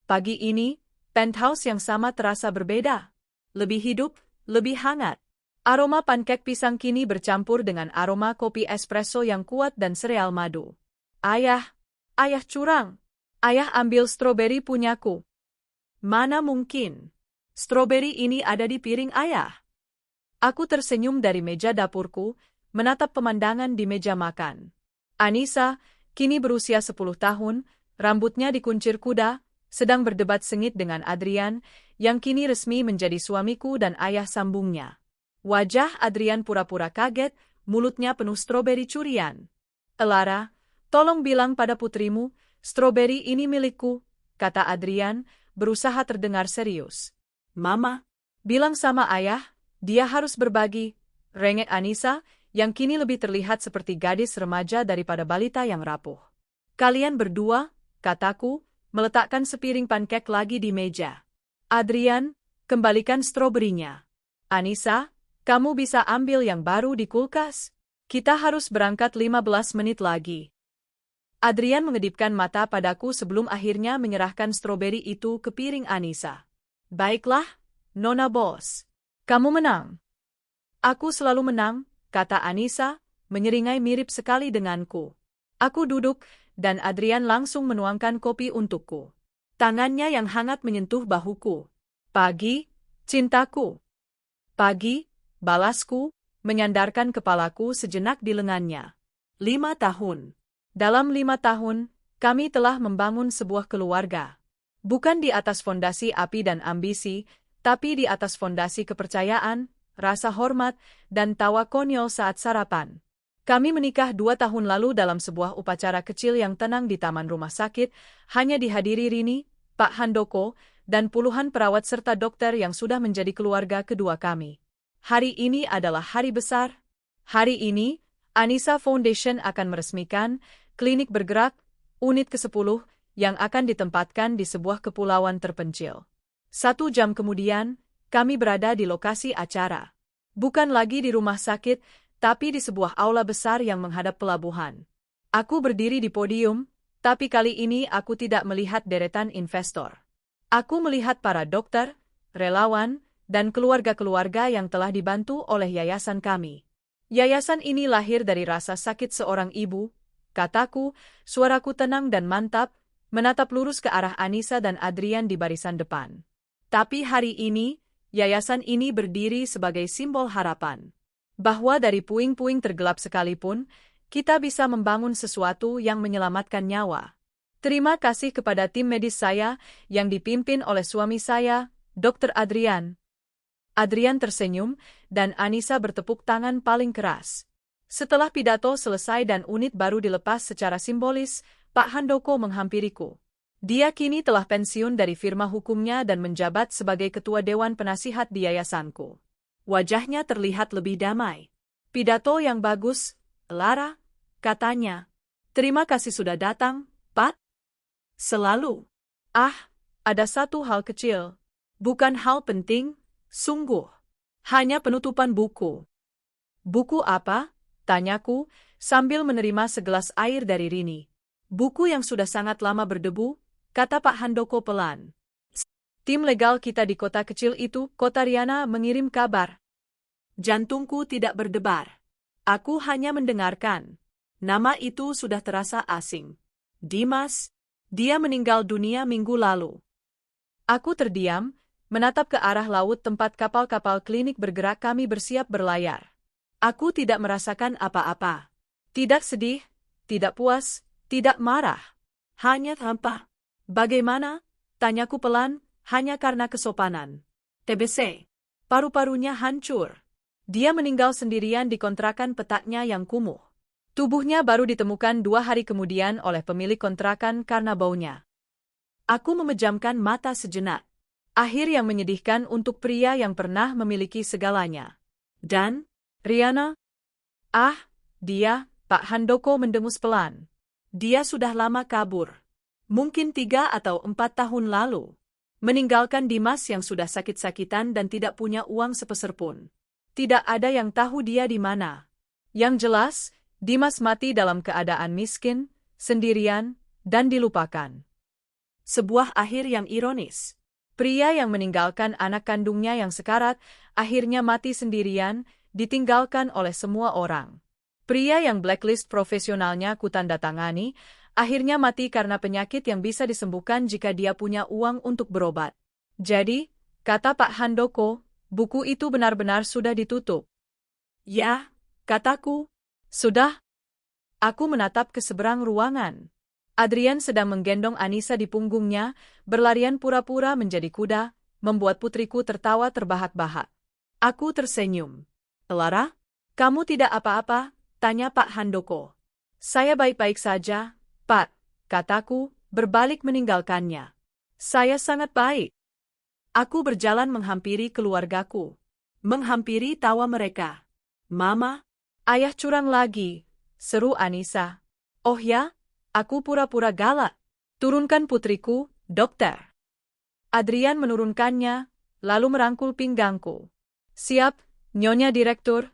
Pagi ini, penthouse yang sama terasa berbeda. Lebih hidup, lebih hangat. Aroma pankek pisang kini bercampur dengan aroma kopi espresso yang kuat dan sereal madu. Ayah curang. Ayah ambil stroberi punyaku. Mana mungkin? Stroberi ini ada di piring ayah. Aku tersenyum dari meja dapurku, menatap pemandangan di meja makan. Anissa, kini berusia 10 tahun, rambutnya dikuncir kuda, sedang berdebat sengit dengan Adrian, yang kini resmi menjadi suamiku dan ayah sambungnya. Wajah Adrian pura-pura kaget, mulutnya penuh stroberi curian. Elara, tolong bilang pada putrimu, stroberi ini milikku, kata Adrian, berusaha terdengar serius. Mama, bilang sama ayah, dia harus berbagi, rengek Anissa, yang kini lebih terlihat seperti gadis remaja daripada balita yang rapuh. Kalian berdua, kataku, meletakkan sepiring pankek lagi di meja. Adrian, kembalikan stroberinya. Anissa, kamu bisa ambil yang baru di kulkas. Kita harus berangkat 15 menit lagi. Adrian mengedipkan mata padaku sebelum akhirnya menyerahkan stroberi itu ke piring Anissa. Baiklah, Nona Bos. Kamu menang. Aku selalu menang, kata Anissa, menyeringai mirip sekali denganku. Aku duduk, dan Adrian langsung menuangkan kopi untukku. Tangannya yang hangat menyentuh bahuku. Pagi, cintaku. Pagi, balasku, menyandarkan kepalaku sejenak di lengannya. 5 tahun. Dalam 5 tahun, kami telah membangun sebuah keluarga. Bukan di atas fondasi api dan ambisi, tapi di atas fondasi kepercayaan, rasa hormat, dan tawa konyol saat sarapan. Kami menikah 2 tahun lalu dalam sebuah upacara kecil yang tenang di taman rumah sakit, hanya dihadiri Rini, Pak Handoko, dan puluhan perawat serta dokter yang sudah menjadi keluarga kedua kami. Hari ini adalah hari besar. Hari ini, Anissa Foundation akan meresmikan klinik bergerak, unit ke-10, yang akan ditempatkan di sebuah kepulauan terpencil. 1 jam kemudian, kami berada di lokasi acara. Bukan lagi di rumah sakit, tapi di sebuah aula besar yang menghadap pelabuhan. Aku berdiri di podium, tapi kali ini aku tidak melihat deretan investor. Aku melihat para dokter, relawan, dan keluarga-keluarga yang telah dibantu oleh yayasan kami. Yayasan ini lahir dari rasa sakit seorang ibu, kataku, suaraku tenang dan mantap, menatap lurus ke arah Anissa dan Adrian di barisan depan. Tapi hari ini, yayasan ini berdiri sebagai simbol harapan. Bahwa dari puing-puing tergelap sekalipun, kita bisa membangun sesuatu yang menyelamatkan nyawa. Terima kasih kepada tim medis saya, yang dipimpin oleh suami saya, Dr. Adrian. Adrian tersenyum, dan Anissa bertepuk tangan paling keras. Setelah pidato selesai dan unit baru dilepas secara simbolis, Pak Handoko menghampiriku. Dia kini telah pensiun dari firma hukumnya dan menjabat sebagai ketua dewan penasihat di yayasanku. Wajahnya terlihat lebih damai. Pidato yang bagus, Lara, katanya. Terima kasih sudah datang, Pak. Selalu. Ada satu hal kecil. Bukan hal penting, sungguh. Hanya penutupan buku. Buku apa? Tanyaku, sambil menerima segelas air dari Rini. Buku yang sudah sangat lama berdebu, kata Pak Handoko pelan. Tim legal kita di kota kecil itu, Kota Riana, mengirim kabar. Jantungku tidak berdebar. Aku hanya mendengarkan. Nama itu sudah terasa asing. Dimas, dia meninggal dunia minggu lalu. Aku terdiam, menatap ke arah laut tempat kapal-kapal klinik bergerak. Kami bersiap berlayar. Aku tidak merasakan apa-apa. Tidak sedih, tidak puas, tidak marah. Hanya hampa. Bagaimana? Tanyaku pelan, hanya karena kesopanan. TBC. Paru-parunya hancur. Dia meninggal sendirian di kontrakan petaknya yang kumuh. Tubuhnya baru ditemukan 2 hari kemudian oleh pemilik kontrakan karena baunya. Aku memejamkan mata sejenak. Akhir yang menyedihkan untuk pria yang pernah memiliki segalanya. Dan, Riana? Dia, Pak Handoko mendengus pelan. Dia sudah lama kabur. Mungkin 3 atau 4 tahun lalu. Meninggalkan Dimas yang sudah sakit-sakitan dan tidak punya uang sepeser pun. Tidak ada yang tahu dia di mana. Yang jelas, Dimas mati dalam keadaan miskin, sendirian, dan dilupakan. Sebuah akhir yang ironis. Pria yang meninggalkan anak kandungnya yang sekarat, akhirnya mati sendirian, ditinggalkan oleh semua orang. Pria yang blacklist profesionalnya kutandatangani, akhirnya mati karena penyakit yang bisa disembuhkan jika dia punya uang untuk berobat. Jadi, kata Pak Handoko, buku itu benar-benar sudah ditutup. Ya, kataku. Sudah? Aku menatap ke seberang ruangan. Adrian sedang menggendong Anissa di punggungnya, berlarian pura-pura menjadi kuda, membuat putriku tertawa terbahak-bahak. Aku tersenyum. Lara, kamu tidak apa-apa? Tanya Pak Handoko. Saya baik-baik saja, Pak, kataku, berbalik meninggalkannya. Saya sangat baik. Aku berjalan menghampiri keluargaku. Menghampiri tawa mereka. Mama, ayah curang lagi, seru Anissa. Oh ya, aku pura-pura galak. Turunkan putriku, dokter. Adrian menurunkannya, lalu merangkul pinggangku. Siap, Nyonya Direktur.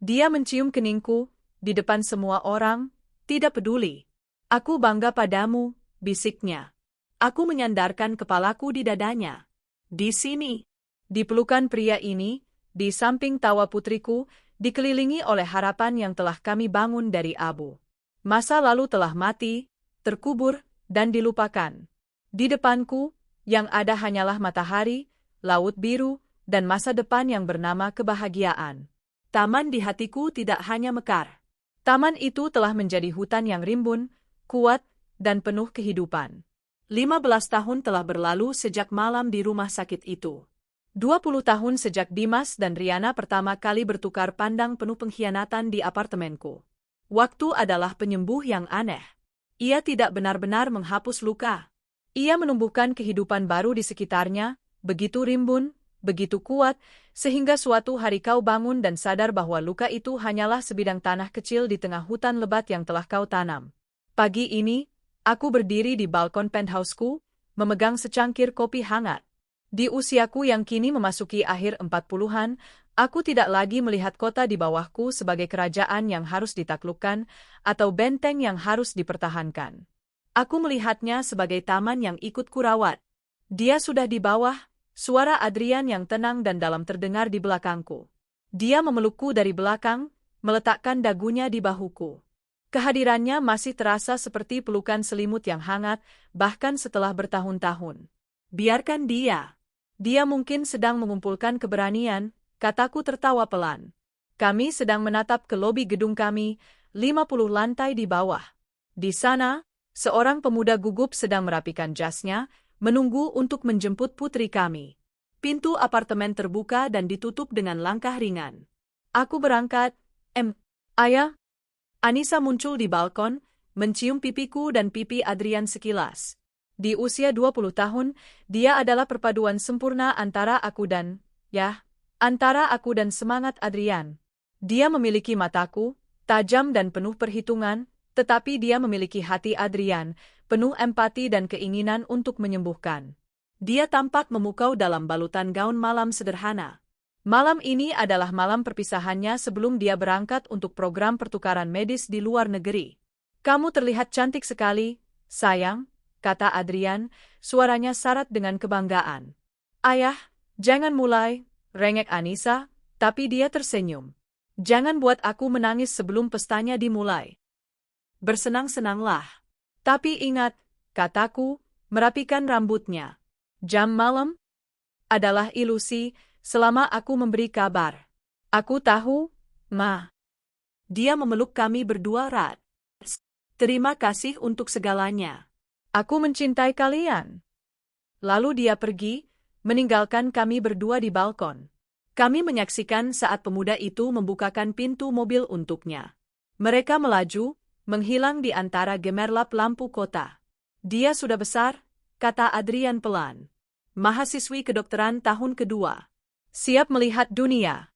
Dia mencium keningku, di depan semua orang, tidak peduli. Aku bangga padamu, bisiknya. Aku menyandarkan kepalaku di dadanya. Di sini. Di pelukan pria ini, di samping tawa putriku, dikelilingi oleh harapan yang telah kami bangun dari abu. Masa lalu telah mati, terkubur, dan dilupakan. Di depanku, yang ada hanyalah matahari, laut biru, dan masa depan yang bernama kebahagiaan. Taman di hatiku tidak hanya mekar. Taman itu telah menjadi hutan yang rimbun, kuat, dan penuh kehidupan. 15 tahun telah berlalu sejak malam di rumah sakit itu. 20 tahun sejak Dimas dan Riana pertama kali bertukar pandang penuh pengkhianatan di apartemenku. Waktu adalah penyembuh yang aneh. Ia tidak benar-benar menghapus luka. Ia menumbuhkan kehidupan baru di sekitarnya, begitu rimbun, begitu kuat, sehingga suatu hari kau bangun dan sadar bahwa luka itu hanyalah sebidang tanah kecil di tengah hutan lebat yang telah kau tanam. Pagi ini, aku berdiri di balkon penthouseku, memegang secangkir kopi hangat. Di usiaku yang kini memasuki akhir 40-an, aku tidak lagi melihat kota di bawahku sebagai kerajaan yang harus ditaklukkan atau benteng yang harus dipertahankan. Aku melihatnya sebagai taman yang ikut kurawat. Dia sudah di bawah, suara Adrian yang tenang dan dalam terdengar di belakangku. Dia memelukku dari belakang, meletakkan dagunya di bahuku. Kehadirannya masih terasa seperti pelukan selimut yang hangat, bahkan setelah bertahun-tahun. Biarkan dia. Dia mungkin sedang mengumpulkan keberanian, kataku tertawa pelan. Kami sedang menatap ke lobi gedung kami, 50 lantai di bawah. Di sana, seorang pemuda gugup sedang merapikan jasnya, menunggu untuk menjemput putri kami. Pintu apartemen terbuka dan ditutup dengan langkah ringan. Aku berangkat. Ayah? Anissa muncul di balkon, mencium pipiku dan pipi Adrian sekilas. Di usia 20 tahun, dia adalah perpaduan sempurna antara aku dan semangat Adrian. Dia memiliki mataku, tajam dan penuh perhitungan, tetapi dia memiliki hati Adrian, penuh empati dan keinginan untuk menyembuhkan. Dia tampak memukau dalam balutan gaun malam sederhana. Malam ini adalah malam perpisahannya sebelum dia berangkat untuk program pertukaran medis di luar negeri. Kamu terlihat cantik sekali, sayang, kata Adrian, suaranya syarat dengan kebanggaan. Ayah, jangan mulai, rengek Anissa, Tapi dia tersenyum. Jangan buat aku menangis sebelum pestanya dimulai. Bersenang-senanglah. Tapi ingat, kataku, merapikan rambutnya. Jam malam adalah ilusi selama aku memberi kabar. Aku tahu, Ma. Dia memeluk kami berdua erat. Terima kasih untuk segalanya. Aku mencintai kalian. Lalu dia pergi, meninggalkan kami berdua di balkon. Kami menyaksikan saat pemuda itu membukakan pintu mobil untuknya. Mereka melaju, menghilang di antara gemerlap lampu kota. Dia sudah besar, kata Adrian pelan. Mahasiswi kedokteran tahun kedua. Siap melihat dunia.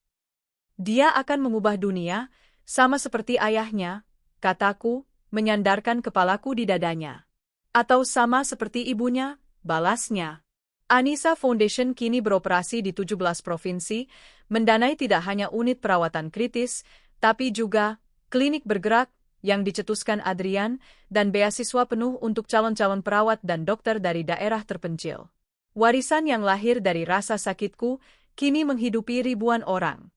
Dia akan mengubah dunia, sama seperti ayahnya, kataku, menyandarkan kepalaku di dadanya. Atau sama seperti ibunya, balasnya. Anissa Foundation kini beroperasi di 17 provinsi, mendanai tidak hanya unit perawatan kritis, tapi juga klinik bergerak yang dicetuskan Adrian dan beasiswa penuh untuk calon-calon perawat dan dokter dari daerah terpencil. Warisan yang lahir dari rasa sakitku kini menghidupi ribuan orang.